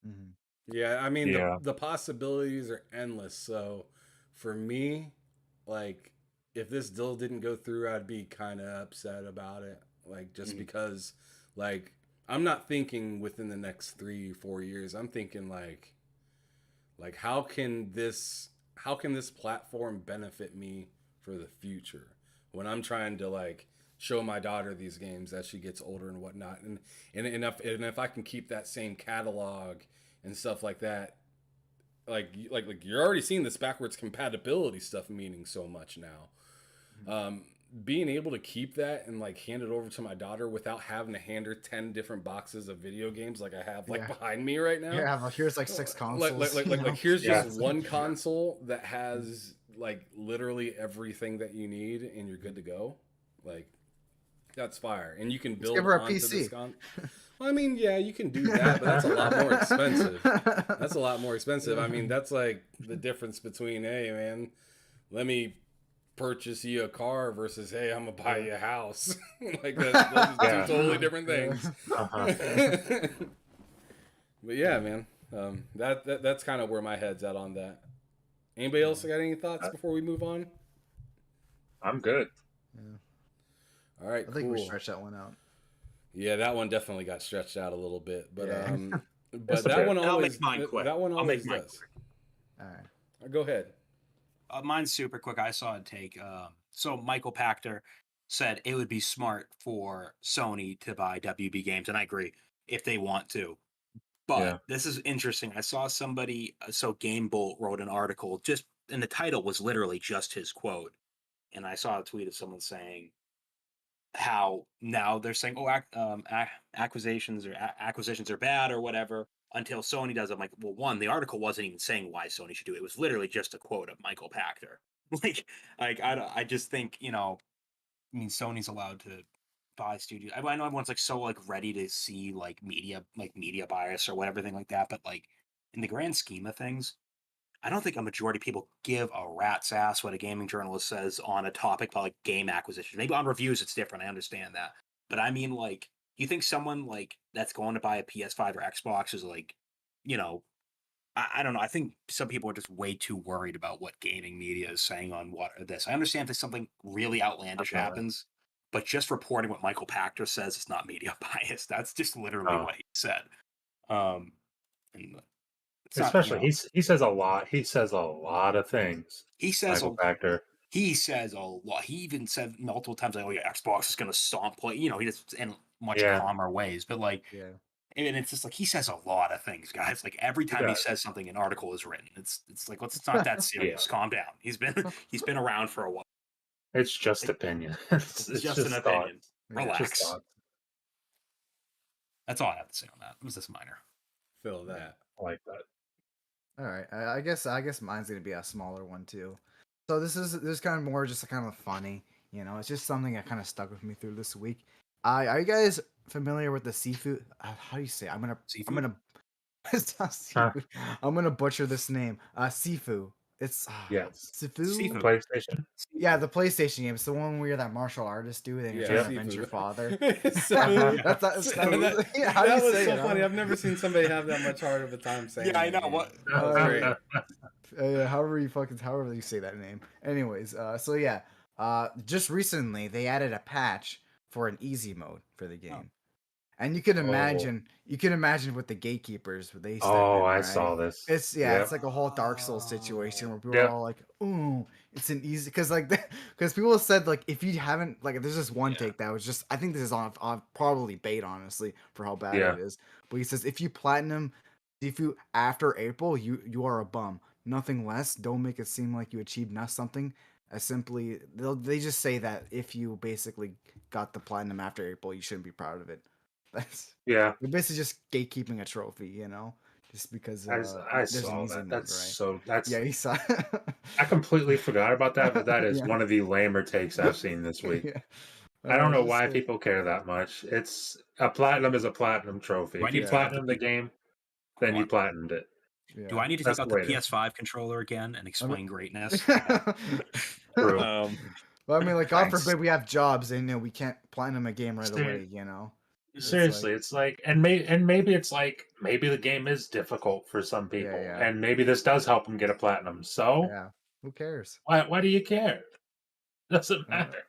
Mhm. Yeah, I mean Yeah. the possibilities are endless. So for me, like if this deal didn't go through, I'd be kind of upset about it. Like just Mhm. because like I'm not thinking within the next 3-4 years. I'm thinking like how can this platform benefit me for the future when I'm trying to like show my daughter these games as she gets older and whatnot, and if I can keep that same catalog and stuff like that, like you're already seeing this backwards compatibility stuff meaning so much now. Being able to keep that and like hand it over to my daughter without having to hand her 10 different boxes of video games like I have like Yeah. behind me right now. Here, here's like 6 consoles. Like here's Yeah. just one console that has like literally everything that you need and you're good to go. Like that's fire. And you can build give her a onto this PC. Well, I mean, yeah, you can do that, but that's a lot more expensive. That's a lot more expensive. I mean, that's like the difference between, hey man, let me purchase you a car versus, hey, I'm gonna buy you a house. Like those are Yeah. two totally different things. Uh-huh. But yeah, man, that's kind of where my head's at on that. Anybody else got any thoughts before we move on? I'm good. Yeah. All right, I think we cool. stretched that one out. Yeah, that one definitely got stretched out a little bit, but Yeah. but Just a that bit. one And I'll always make mine quick. that one I'll make always mine does. quick. All right. Go ahead. Mine's super quick. I saw a take. So Michael Pachter said it would be smart for Sony to buy WB Games, and I agree if they want to. But Yeah. this is interesting. I saw somebody, so Game Bolt wrote an article, and the title was literally just his quote. And I saw a tweet of someone saying how now they're saying, acquisitions are bad or whatever until Sony does it. I'm like, well, one, the article wasn't even saying why Sony should do it. It was literally just a quote of Michael Pachter. I just think, I mean, Sony's allowed to buy studios. I know everyone's like so like ready to see like media bias or whatever thing like that, but like in the grand scheme of things, I don't think a majority of people give a rat's ass what a gaming journalist says on a topic about like game acquisition. Maybe on reviews it's different. I understand that, but I mean, like, you think someone like that's going to buy a PS5 or Xbox is like, you know, I don't know. I think some people are just way too worried about what gaming media is saying on what or this. I understand if something really outlandish Definitely. happens, but just reporting what Michael Pachter says is not media bias. That's just literally No. what he said. And it's not, Especially he says a lot. He says a lot of things. he says Michael Pachter. he says a lot. He even said multiple times, like, "Oh yeah, Xbox is going to stomp play." He just in much Yeah. calmer ways, but like, Yeah. and it's just like he says a lot of things, guys. Like every time he does. says something, an article is written. It's like it's not that serious. Calm down. He's been around for a while. It's just opinion. It's Just an thought. opinion. Yeah. Relax. Just thought. That's all I have to say on that. It was just minor. Feel that. I like that. All right, I guess mine's gonna be a smaller one too. So this is kind of more just kind of funny, you know. It's just something that kind of stuck with me through this week. Are you guys familiar with the seafood? How do you say it? Seafood? I'm gonna it's not seafood. I'm gonna butcher this name. Sifu. It's Yes. Sifu. Seafood. PlayStation. Yeah, the PlayStation game. It's the one where you're that martial artist dude and you're Yeah, trying to seafood. avenge your father. Seafood. That's yeah, how do That you was say so it? funny. I've never seen somebody have that much hard of a time saying. Yeah, I that know. name. What? That was great. However you say that name. Anyways, so yeah, just recently they added a patch for an easy mode for the game, and you can imagine with the gatekeepers what they step Oh, in, I right? saw this. It's Yep. it's like a whole Dark Souls situation where people Yep. are all like, "Ooh, it's an easy," because people have said like if you haven't like there's this one take that was just I think this is on probably bait honestly for how bad Yeah. it is, but he says if you platinum Sifu after April, you are a bum. Nothing less. Don't make it seem like you achieved not something. As simply, they just say that if you basically got the platinum after April, you shouldn't be proud of it. That's Yeah. You're basically just gatekeeping a trophy, you know, just because I there's an saw easy that. mode, That's right? that's. Yeah, he saw. I completely forgot about that, but that is Yeah. one of the lamer takes I've seen this week. Yeah. I don't know Just, why people care that much. It's a platinum is a platinum trophy. Do I If you need to pick up platinum the the game, then you platinumed it. yeah. Do I need to That's take out the the way it is. PS5 controller again and explain greatness? True. Well, I mean, like, God Thanks. forbid we have jobs and we can't platinum a game right Ser- away, you know. Seriously, it's like, and maybe it's like maybe the game is difficult for some people, yeah. and maybe this does help them get a platinum. So Yeah. Who cares? why do you care? Doesn't Uh, matter.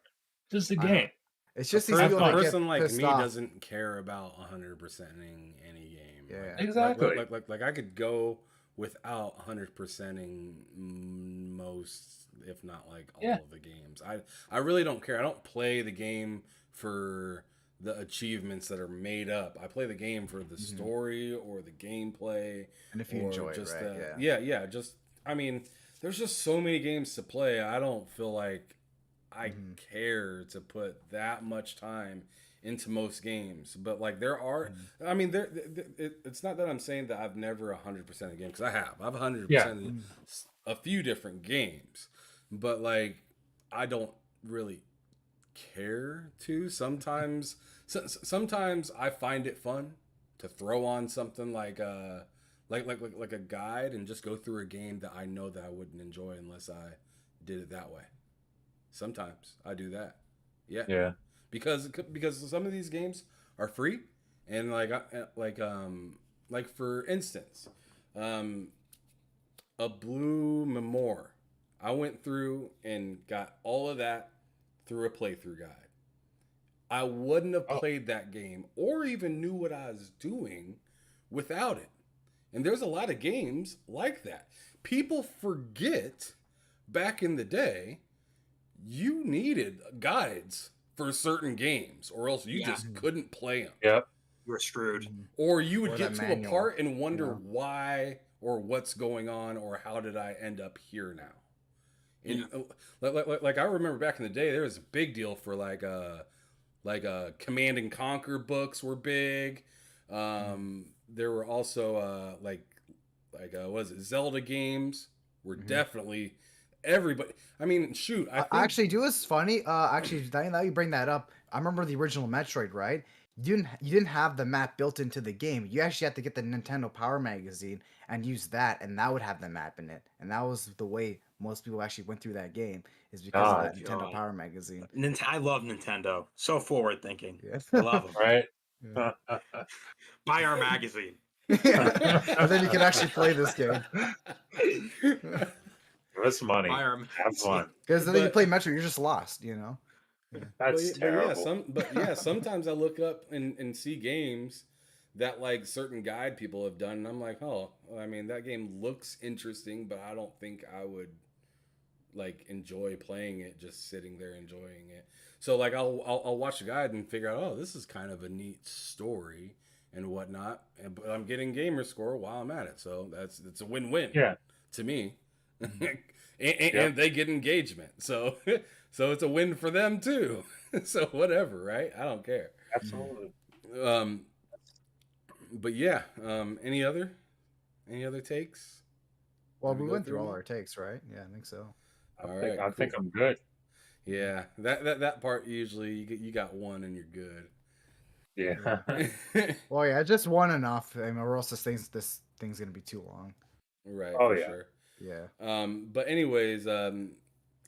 Just a I know. game. It's A just these per- people a that get person like pissed me off. doesn't care about 100%ing any game. Yeah. Like, Exactly. Like I could go without 100%ing most, if not like all of the games. I really don't care. I don't play the game for the achievements that are made up. I play the game for the story or the gameplay. And if you or enjoy it, just right? yeah. Just I mean, there's just so many games to play. I don't feel like I care to put that much time into most games, but like there are, I mean, it's not that I'm saying that I've never 100% a game because I have. I've 100% a few different games, but like I don't really care to. Sometimes I find it fun to throw on something like a guide and just go through a game that I know that I wouldn't enjoy unless I did it that way. Sometimes I do that. Yeah. Because some of these games are free and like for instance, a Blue Memoir. I went through and got all of that through a playthrough guide. I wouldn't have played that game or even knew what I was doing without it. And there's a lot of games like that. People forget back in the day you needed guides for certain games or else you just couldn't play them. Yep. You were screwed. Or you would Or get that to manual, a part and wonder you know? why or what's going on or how did I end up here now. And like I remember back in the day there was a big deal for like Command and Conquer books were big. There were also what was it, Zelda games were definitely everybody. I mean, shoot, I think Actually, do it's funny. Actually, now you bring that up, I remember the original Metroid, right? You didn't have the map built into the game. You actually had to get the Nintendo Power Magazine and use that, and that would have the map in it. And that was the way most people actually went through that game, is because of that Nintendo God. Power Magazine. I love Nintendo. So forward thinking. Yeah. I love them. Right. Yeah. Buy our magazine. Yeah. And then you can actually play this game. Give us money. Buy our Have fun. Because then you play Metroid, you're just lost, you know? That's terrible. Sometimes I look up and see games that like certain guide people have done, and I'm like, oh, I mean, that game looks interesting, but I don't think I would like enjoy playing it just sitting there enjoying it. So like I'll watch the guide and figure out, oh, this is kind of a neat story and whatnot, but I'm getting gamer score while I'm at it, so it's a win-win. Yeah. To me. and they get engagement. So so it's a win for them too. So whatever, right? I don't care. Absolutely. Um, but yeah, any other takes? Well, Did we go went through all them our takes, right? Yeah, I think so. All right, I think cool. I'm good. Yeah, that part usually you got one and you're good. Yeah. Well, yeah, just one enough. I mean, or else this thing's gonna be too long. Right, Oh, for yeah. sure. Yeah. But anyways, the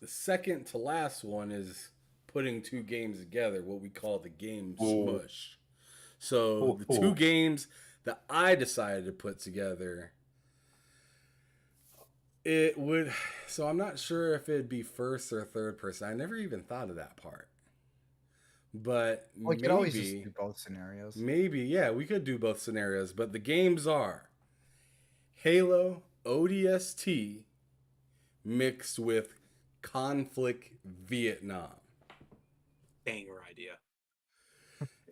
second to last one is putting two games together, what we call the game Ooh. Smush. So the two games that I decided to put together, it would. So I'm not sure if it'd be first or third person. I never even thought of that part. But Well, you could always just do both scenarios. maybe, yeah, we could do both scenarios. But the games are Halo ODST mixed with Conflict Vietnam. Banger idea.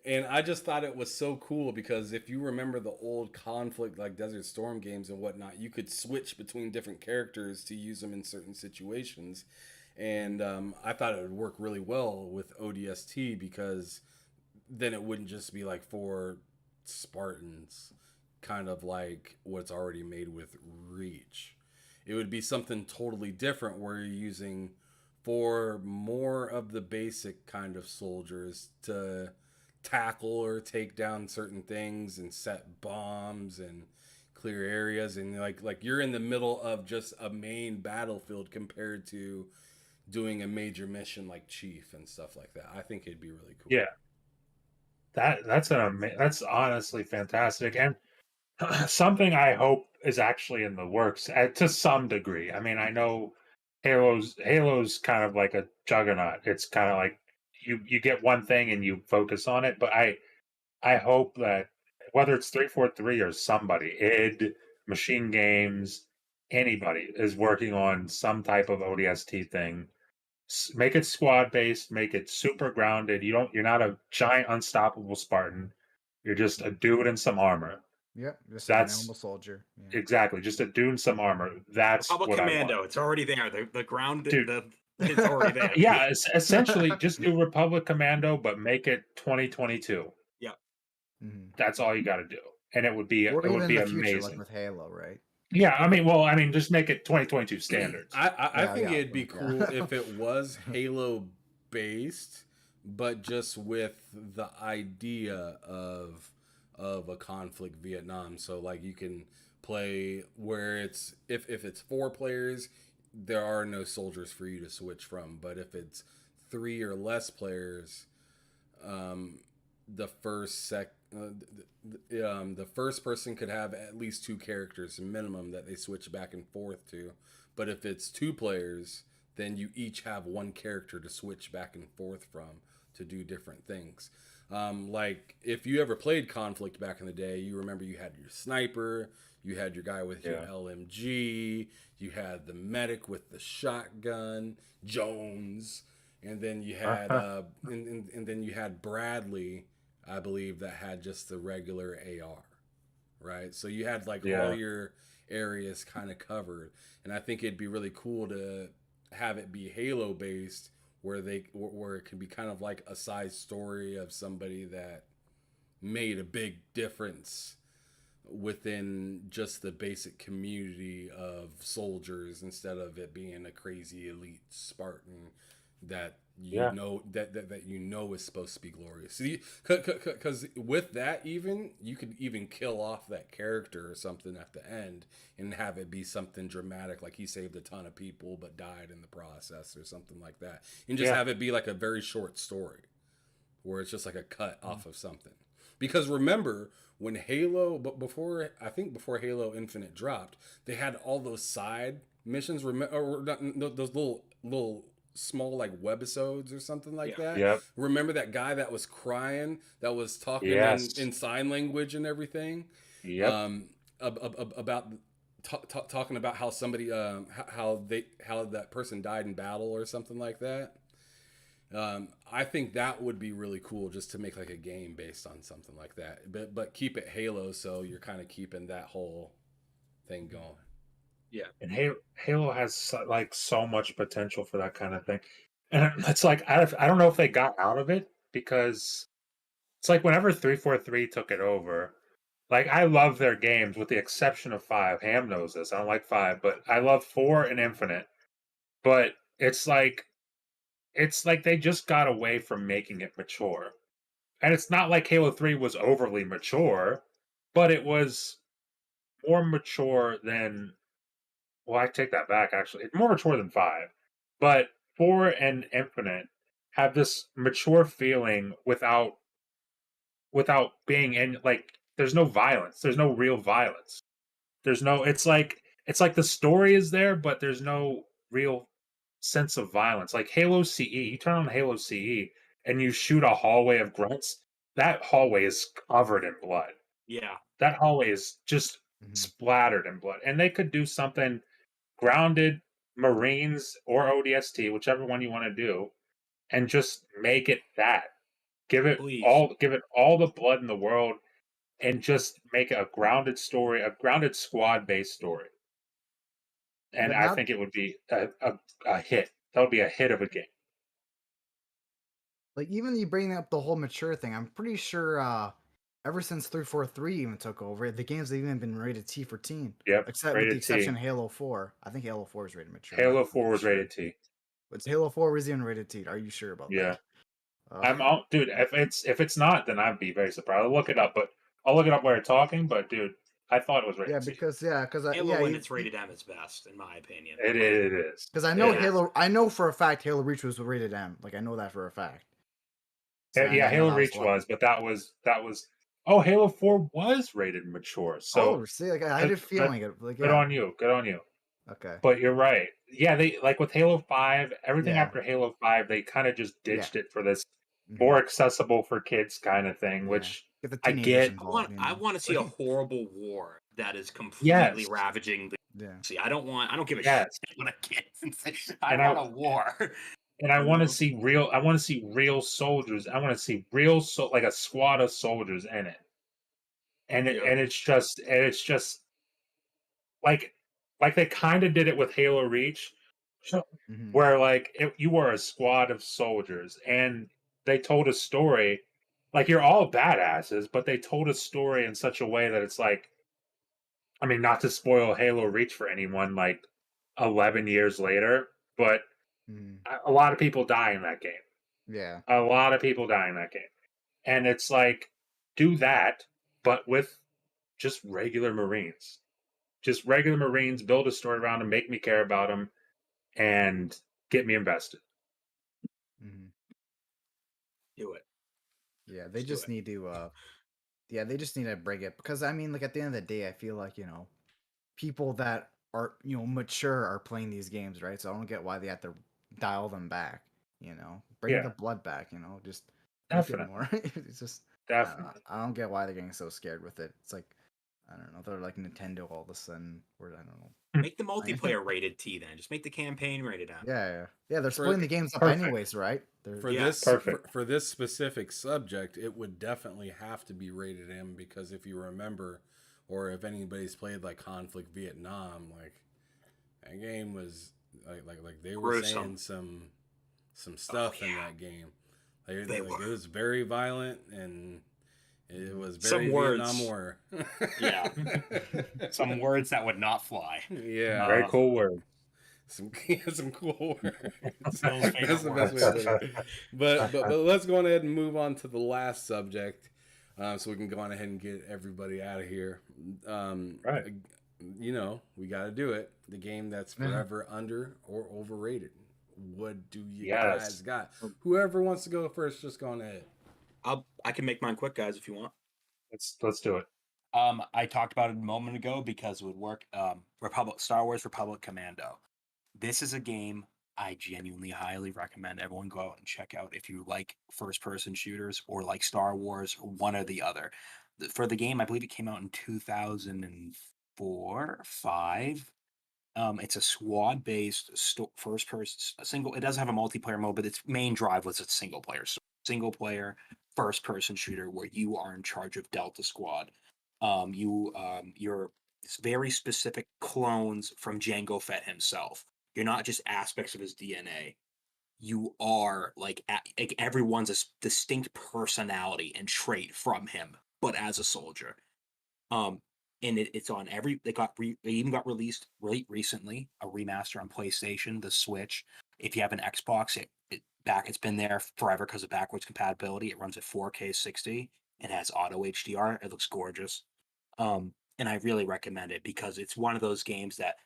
And I just thought it was so cool because if you remember the old Conflict, like Desert Storm games and whatnot, you could switch between different characters to use them in certain situations. And I thought it would work really well with ODST because then it wouldn't just be like 4 Spartans, kind of like what's already made with Reach. It would be something totally different where you're using 4 more of the basic kind of soldiers to tackle or take down certain things and set bombs and clear areas, and like you're in the middle of just a main battlefield compared to doing a major mission like Chief and stuff like that. I think it'd be really cool. Yeah. That's honestly fantastic, and something I hope is actually in the works to some degree. I mean, I know Halo's kind of like a juggernaut. It's kind of like you get one thing and you focus on it, but I hope that whether it's 343 or somebody, Machine Games, anybody is working on some type of ODST thing. Make it squad based, make it super grounded. You're not a giant unstoppable Spartan. You're just a dude in some armor. Yep, just like a That's normal soldier. Yeah. exactly just a dude in some armor. That's Republic what I Commando. want. It's already there. The ground. Dude. It's already there. Yeah, essentially just do Republic Commando, but make it 2022. Yeah. Mhm. That's all you got to do, and it would be Or even in the future, like amazing. with Halo, right? Yeah, I mean, just make it 2022 standards. I think Yeah, it'd be yeah. cool if it was Halo based, but just with the idea of a conflict Vietnam. So like you can play where it's if it's 4 players, there are no soldiers for you to switch from. But if it's 3 or less players, the first person could have at least 2 characters minimum that they switch back and forth to. But if it's 2 players, then you each have 1 character to switch back and forth from to do different things. Like if you ever played Conflict back in the day, you remember you had your sniper, you had your guy with your LMG, you had the medic with the shotgun, Jones, and then you had and then you had Bradley, I believe, that had just the regular AR, right? So you had like all your areas kind of covered, and I think it'd be really cool to have it be Halo based, where it can be kind of like a side story of somebody that made a big difference within just the basic community of soldiers, instead of it being a crazy elite Spartan that that you know is supposed to be glorious. Because with that, even you could even kill off that character or something at the end and have it be something dramatic, like he saved a ton of people but died in the process or something like that, and just have it be like a very short story where it's just like a cut off of something. Because remember when Halo, but before Halo Infinite dropped, they had all those side missions, or not, those little small like webisodes or something like that. Yep. Remember that guy that was crying, that was talking in sign language and everything. Yep. About talking about how somebody how that person died in battle or something like that. I think that would be really cool, just to make like a game based on something like that, but keep it Halo, so you're kind of keeping that whole thing going. Yeah. And Halo has so much potential for that kind of thing. And it's like I don't know if they got out of it because it's like whenever 343 took it over, like I love their games with the exception of 5. Ham knows this. I don't like 5, but I love 4 and Infinite. But it's like they just got away from making it mature. And it's not like Halo 3 was overly mature, but it was more mature than, well, I take that back actually. It's more mature than 5. But 4 and Infinite have this mature feeling without being in, like, there's no violence. There's no real violence. There's no, it's like the story is there, but there's no real sense of violence. Like Halo CE, you turn on Halo CE and you shoot a hallway of grunts, that hallway is covered in blood. Yeah. That hallway is just splattered in blood. And they could do something grounded, Marines or ODST, whichever one you want to do, and just make it that. Please. Give it all the blood in the world and just make a grounded story, a grounded squad based story. And But I now, think it would be a hit. That would be a hit of a game. like even you bringing up the whole mature thing, I'm pretty sure ever since 343 even took over, the games have even been rated T for teen. Yep, Except with the rated exception T. of Halo 4. I think Halo 4 is rated mature. Halo I'm 4 pretty was sure. rated T. But Halo 4 was even rated T. Are you sure about Yeah. that? I'm all, dude, if it's not, then I'd be very surprised. I'll look it up, but I'll look it up while you're talking, but dude, I thought it was yeah, rated T. because Halo when it's rated M is best, in my opinion. It is. Because I know It is. Halo, I know for a fact Halo Reach was rated M. Like I know that for a fact. So Yeah, I know Halo that Reach one. was, but that was oh, Halo 4 was rated mature. So Oh, see, like I had a feeling it. Like good yeah. on you. Good on you. Okay. But you're right. Yeah, they like with Halo 5, everything Yeah. after Halo 5, they kind of just Yeah. ditched it for this Mhm. more accessible for kids kind of thing, Yeah. which Get the I teenagers get. involved. I want to see a horrible war that is completely Yes. ravaging the. Yeah. See, I don't give a Yes. shit what a kid. I And want a war. I You want to know? see real soldiers. I want to see like a squad of soldiers in it. Yeah. And it's just like they kind of did it with Halo Reach, Mhm. where like you were a squad of soldiers and they told a story. Like you're all badasses, but they told a story in such a way that it's like, I mean, not to spoil Halo Reach for anyone, like 11 years later, but Mhm. a lot of people die in that game. Yeah. A lot of people die in that game. And it's like, do that, but with just regular Marines. Just regular Marines, build a story around them, make me care about them, and get me invested. Mhm. Do it. Yeah. They Just do just it. need to. Yeah, they just need to bring it because I mean, like at the end of the day, I feel like people that are mature are playing these games, right? So I don't get why they have to dial them back. Bring the Yeah, blood back. Just make it definitely. more. It's just Definitely. I don't get why they're getting so scared with it. It's like I don't know. They're like Nintendo all of a sudden. Or I don't know. Make the multiplayer rated T then. Just make the campaign rated M. Yeah. They're splitting the games up Perfect. anyways, right? For Yeah. this Perfect. for this specific subject, it would definitely have to be rated M because if you remember, or if anybody's played like Conflict Vietnam, like that game was like they were Gruesome. saying some stuff in yeah. that game. They Like were. it was very violent and it was Some very words. Vietnam War. Yeah. Some words that would not fly. Yeah. Very cool word. Some cool words. Bill's favorite That's the best way to words. put it. But let's go on ahead and move on to the last subject, so we can go on ahead and get everybody out of here. Right. We got to do it. The game that's forever under or overrated. What do you guys got? Whoever wants to go first, just go on ahead. I can make mine quick, guys, if you want. Let's do it. I talked about it a moment ago because it would work. Star Wars Republic Commando. This is a game I genuinely highly recommend everyone go out and check out if you like first-person shooters or like Star Wars, one or the other. For the game, I believe it came out in 2004, 5. It's a squad-based first-person single. It doesn't have a multiplayer mode, but its main drive was a single player. So single player first-person shooter where you are in charge of Delta Squad. You're very specific clones from Jango Fett himself. You're not just aspects of his DNA. You are like everyone's a distinct personality and trait from him, but as a soldier. Um, and it's on every. They even got released recently a remaster on PlayStation, the Switch. If you have an Xbox, it's been there forever because of backwards compatibility. It runs at 4K 60. It has auto HDR. It looks gorgeous. And I really recommend it because it's one of those games that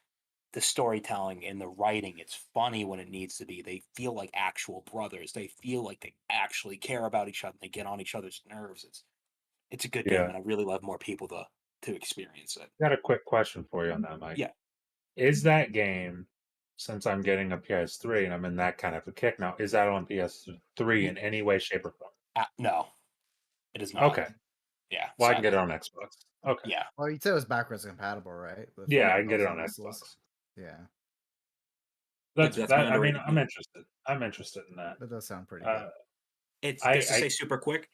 the storytelling and the writing, it's funny when it needs to be. They feel like actual brothers. They feel like they actually care about each other. They get on each other's nerves. It's a good game, Yeah. and I really love more people to experience it. Got a quick question for you on that, Mike. Yeah. Is that game, since I'm getting a PS3 and I'm in that kind of a kick now, is that on PS3 in any way, shape, or form? No, it is not. Okay. Yeah. Well, I can get it sadly. on Xbox. Okay. Yeah. Well, you said it was backwards compatible, right? With Yeah, all I can get those it on consoles? Xbox. Yeah, That's That's my that. I mean, underrated I'm game. interested. I'm interested in that. that does sound pretty good. It's I, just to say I super quick.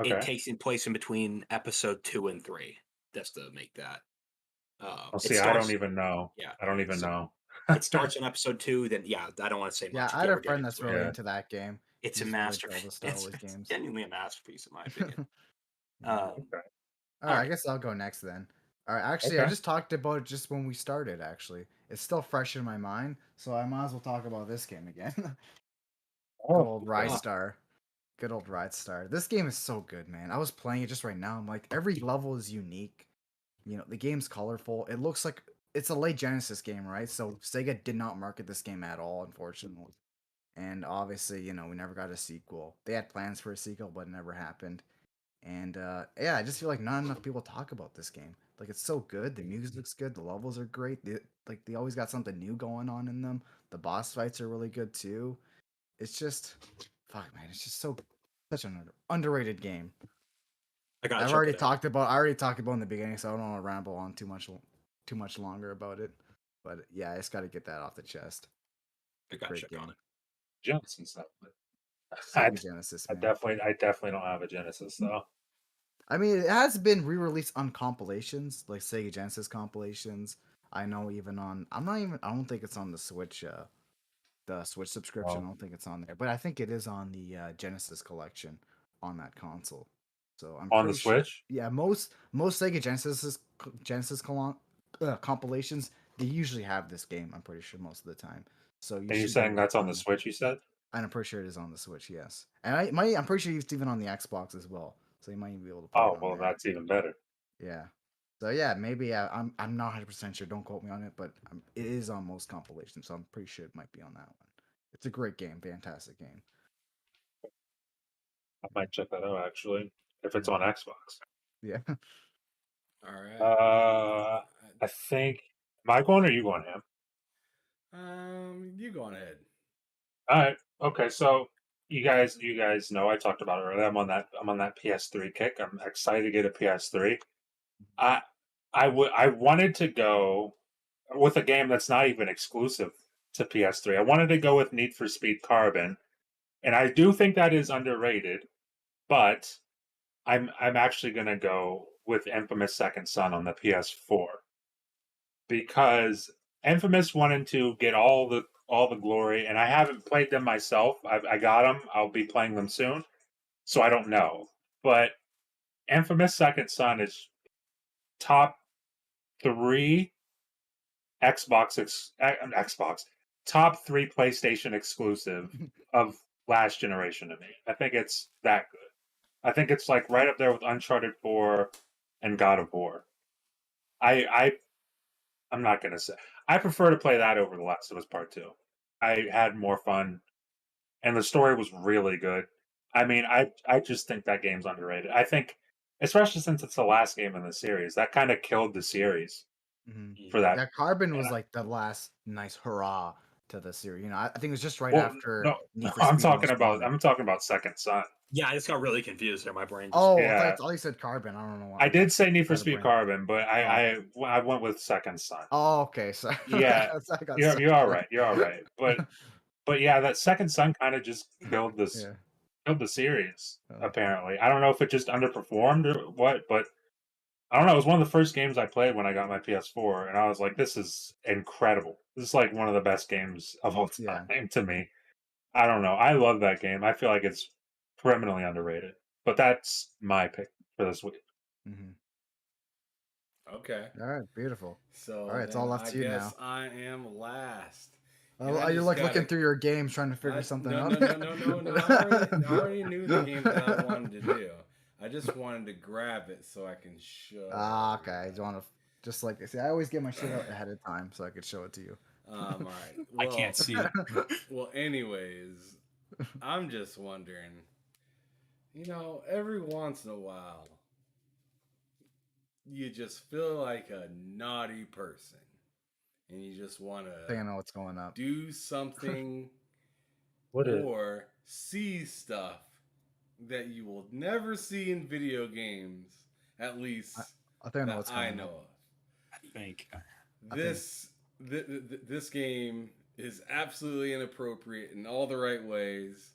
It okay. takes in place in between episode 2 and 3. Just to make that. Well, It see, I don't starts. even know. Yeah. I don't even So know. it starts in episode 2. Then yeah, I don't want to say Yeah, much. I If you had a ever get friend that's into it, really Yeah. into that game. it's a He's really into all the masterpiece. Star Wars It's games. genuinely a masterpiece, in my opinion. Yeah. Um, Okay. All right, I alright. guess I'll go next then. All right, actually, I Okay. just talked about it just when we started. Actually, it's still fresh in my mind, so I might as well talk about this game again. Good Oh, old okay. Ride Star. Good old Ride Star. This game is so good, man. I was playing it just right now. I'm like, every level is unique. You know, the game's colorful. It looks like it's a late Genesis game, right? So Sega did not market this game at all, unfortunately. And obviously, you know, we never got a sequel. They had plans for a sequel, but it never happened. And yeah, I just feel like not enough people talk about this game. Like it's so good. The music looks good. The levels are great. They always got something new going on in them. The boss fights are really good too. It's just, fuck man, it's just such an underrated game. I gotta I check already it out. talked about in the beginning, so I don't want to ramble on too much longer about it. But yeah, I just got to get that off the chest. I gotta Great check game. on it. Genesis stuff. But Sega Genesis, I man. definitely don't have a Genesis though. I mean, it has been re-released on compilations, like Sega Genesis compilations. I know even on I don't think it's on the Switch subscription. I Oh, don't think it's on there, but I think it is on the Genesis collection on that console. So I'm on the pretty sure. Switch? Yeah, most Sega Genesis compilations, they usually have this game. I'm pretty sure most of the time. So you Are you should be saying able to that's on the find it. Switch? You said? And I'm pretty sure it is on the Switch. Yes, and I'm pretty sure it's even on the Xbox as well. So you might even be able to play it Oh, on well, there. that's even better. Yeah. So yeah, maybe I'm not 100% sure. Don't quote me on it, but it is on most compilations, so I'm pretty sure it might be on that one. It's a great game, fantastic game. I might check that out actually if it's on Xbox. Yeah. All right. I think. Am I going or you going, Ham? You go on ahead. All right. Okay. So you guys know I talked about it earlier. I'm on that PS3 kick. I'm excited to get a PS3. I I wanted to go with a game that's not even exclusive to PS3. I wanted to go with Need for Speed Carbon, and I do think that is underrated. But I'm actually gonna go with Infamous Second Son on the PS4 because Infamous 1 and 2 get all the glory, and I haven't played them myself. I got them. I'll be playing them soon, so I don't know. But Infamous Second Son is top three Xbox top three PlayStation exclusive of last generation to me. I think it's that good. I think it's like right up there with Uncharted 4 and God of War. I I'm not gonna say I prefer to play that over The Last of Us Part Two. I had more fun, and the story was really good. I mean, I just think that game's underrated. I think, especially since it's the last game in the series, that kind of killed the series for that. Yeah, Carbon And was like the last nice hurrah to the series. You know, I think it was just right well, after no, Need for Speed Most Wanted. I'm talking about Second Son. Yeah, I just got really confused there. My brain just. Oh, Yeah, I thought you said Carbon. I don't know why. I did say Need for Had a Speed brain. Carbon, but Oh, I went with Second Son. oh, okay. So Yeah, I got stuck you're all there. right. You're all right. But yeah, that Second Son kind of just Yeah. killed the series. Oh. Apparently, I don't know if it just underperformed or what, but I don't know. It was one of the first games I played when I got my PS4, and I was like, "This is incredible. This is like one of the best games of all Yeah. time to me." I don't know. I love that game. I feel like it's criminally underrated. But that's my pick for this week. Hmm. Okay. All right, beautiful. So All right, it's then all left I to you guess now. I am last. And I Oh, you're just like gotta- looking through your games trying to figure something no, out. no. I already knew the games that I wanted to do. I just wanted to grab it so I can show. Ah, okay. You want to just like see? I always get my shit out ahead of time so I could show it to you. All right. I Well, can't see it. Well, anyways, I'm just wondering. Every once in a while, you just feel like a naughty person, and you just want I think I to know what's going up. do something What is? or see stuff that you will never see in video games, at least I think I know that what's I going know up. of. I think. This game is absolutely inappropriate in all the right ways.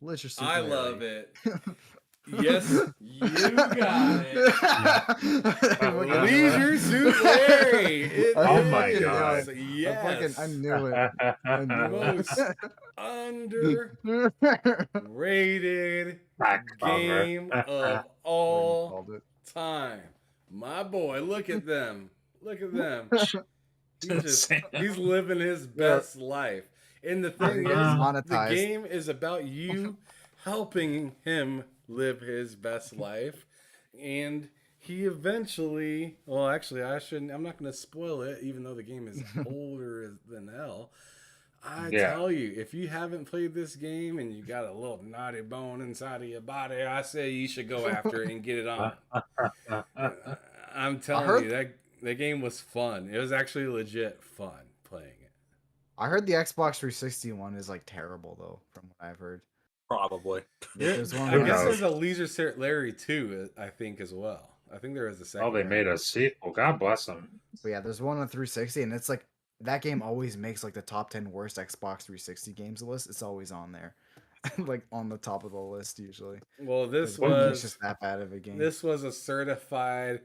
Leisure Suit I Larry. love it. Yes, you got it. Leisure Suit Larry. It Oh is. my God. Yes. I knew it. I knew Most underrated Back cover. game of all time. My boy, look at them. Look at them. He's living his best life. And the thing is, Monetized. the game is about you helping him live his best life. And he eventually, well, actually, I'm not going to spoil it, even though the game is older than hell. I tell you, if you haven't played this game and you got a little naughty bone inside of your body, I say you should go after it and get it on. I'm telling you, that game was fun. It was actually legit fun playing it. I heard the Xbox 360 one is like terrible though, from what I've heard. Probably. There's one I where- guess knows? there's a Leisure Suit Larry 2, I think, as well. I think there is a second. Oh, they one. made a sequel. God bless them. But yeah, there's one on 360, and it's like that game always makes like the top 10 worst Xbox 360 games list. It's always on there, like on the top of the list usually. Well, this Like, it's was just that bad of a game. this was a certified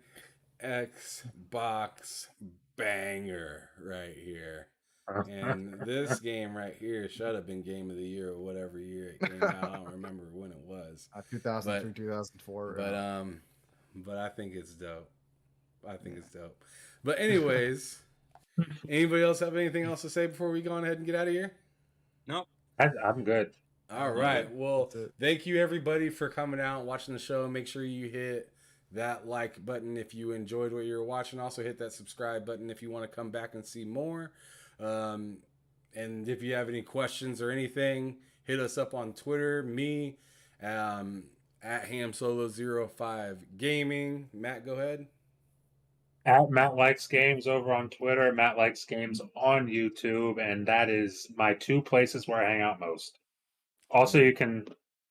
Xbox banger right here. And this game right here should have been Game of the Year or whatever year it came out. I don't remember when it was. 2003, 2004. But I think it's dope. It's dope. But anyways, anybody else have anything else to say before we go on ahead and get out of here? No. I'm good. All right. Well, That's it. thank you everybody for coming out and watching the show. Make sure you hit that like button if you enjoyed what you were watching. Also hit that subscribe button if you want to come back and see more. And if you have any questions or anything, hit us up on Twitter. Me, at HamSolo05 Gaming. Matt, go ahead. At Matt Likes Games over on Twitter, Matt Likes Games on YouTube, and that is my two places where I hang out most. Also, you can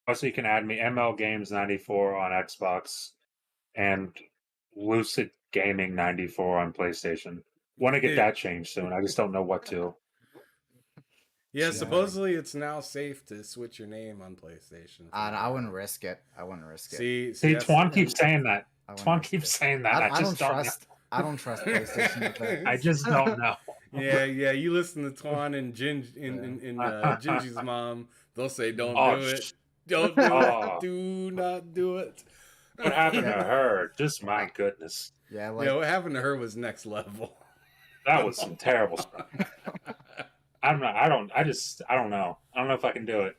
add me ML Games 94 on Xbox and Lucid Gaming 94 on PlayStation. Want to get that changed soon. I just don't know what to. Yeah, supposedly it's now safe to switch your name on PlayStation. I wouldn't risk it. I wouldn't risk it. See, Twan keeps saying that. I wouldn't Twan risk keeps it. saying that. I don't trust. I don't trust PlayStation with that. I just don't know. Yeah. You listen to Twan and Gingy's mom. They'll say, "Don't do it. Don't do it. Do not do it." What happened to her? Just my goodness. Yeah, like Yeah, what happened to her was next level. That was some terrible stuff. I don't know. I don't know. I don't know if I can do it.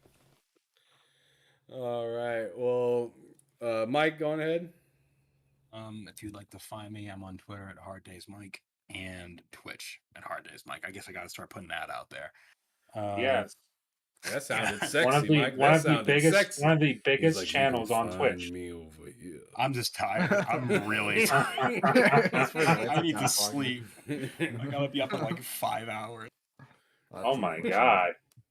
All right. Well, Mike, go on ahead. If you'd like to find me, I'm on Twitter at Hard Days Mike and Twitch at Hard Days Mike. I guess I got to start putting that out there. Yes. That sounded sexy, One of the Mike. one That of the sounded biggest sexy. one of the He's biggest like, "You channels can on find Twitch. me over here." I'm just tired. I'm really tired. That's pretty late I need to to stop sleep. I gotta be up in like 5 hours. Oh my god.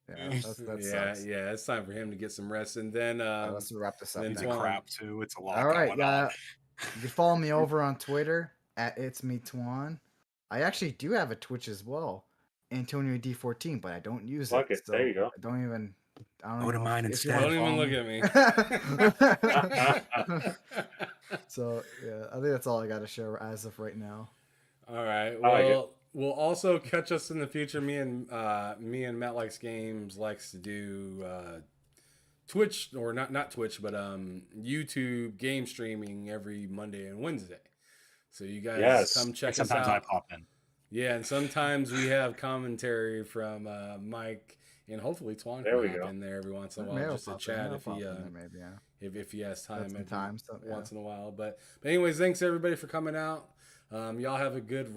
Yeah, that yeah, sucks. yeah. It's time for him to get some rest, and then Let's wrap this up. then It's now. a crap too. It's a lot. All right, going on. you can follow me over on Twitter at It's Me Twan. I actually do have a Twitch as well, Antonio D14, but I don't use Fuck it, So there you go. I don't even I don't Go to know mine if you instead. want Don't to even follow look me. at me. So yeah, I think that's all I got to share as of right now. All right. I like it. Well, we'll also catch us in the future. Me and Matt Likes Games likes to do Twitch, or not Twitch, but YouTube game streaming every Monday and Wednesday. So you guys Yes. come check And us sometimes I out. pop in. Yeah, and sometimes we have commentary from Mike, and hopefully Twan There can we hop go. in there every once in a Maybe while I'll just to pop in, chat I'll if pop he in there maybe, yeah. if he has time some every time, so, yeah. once in a while. But anyways, thanks everybody for coming out. Y'all have a good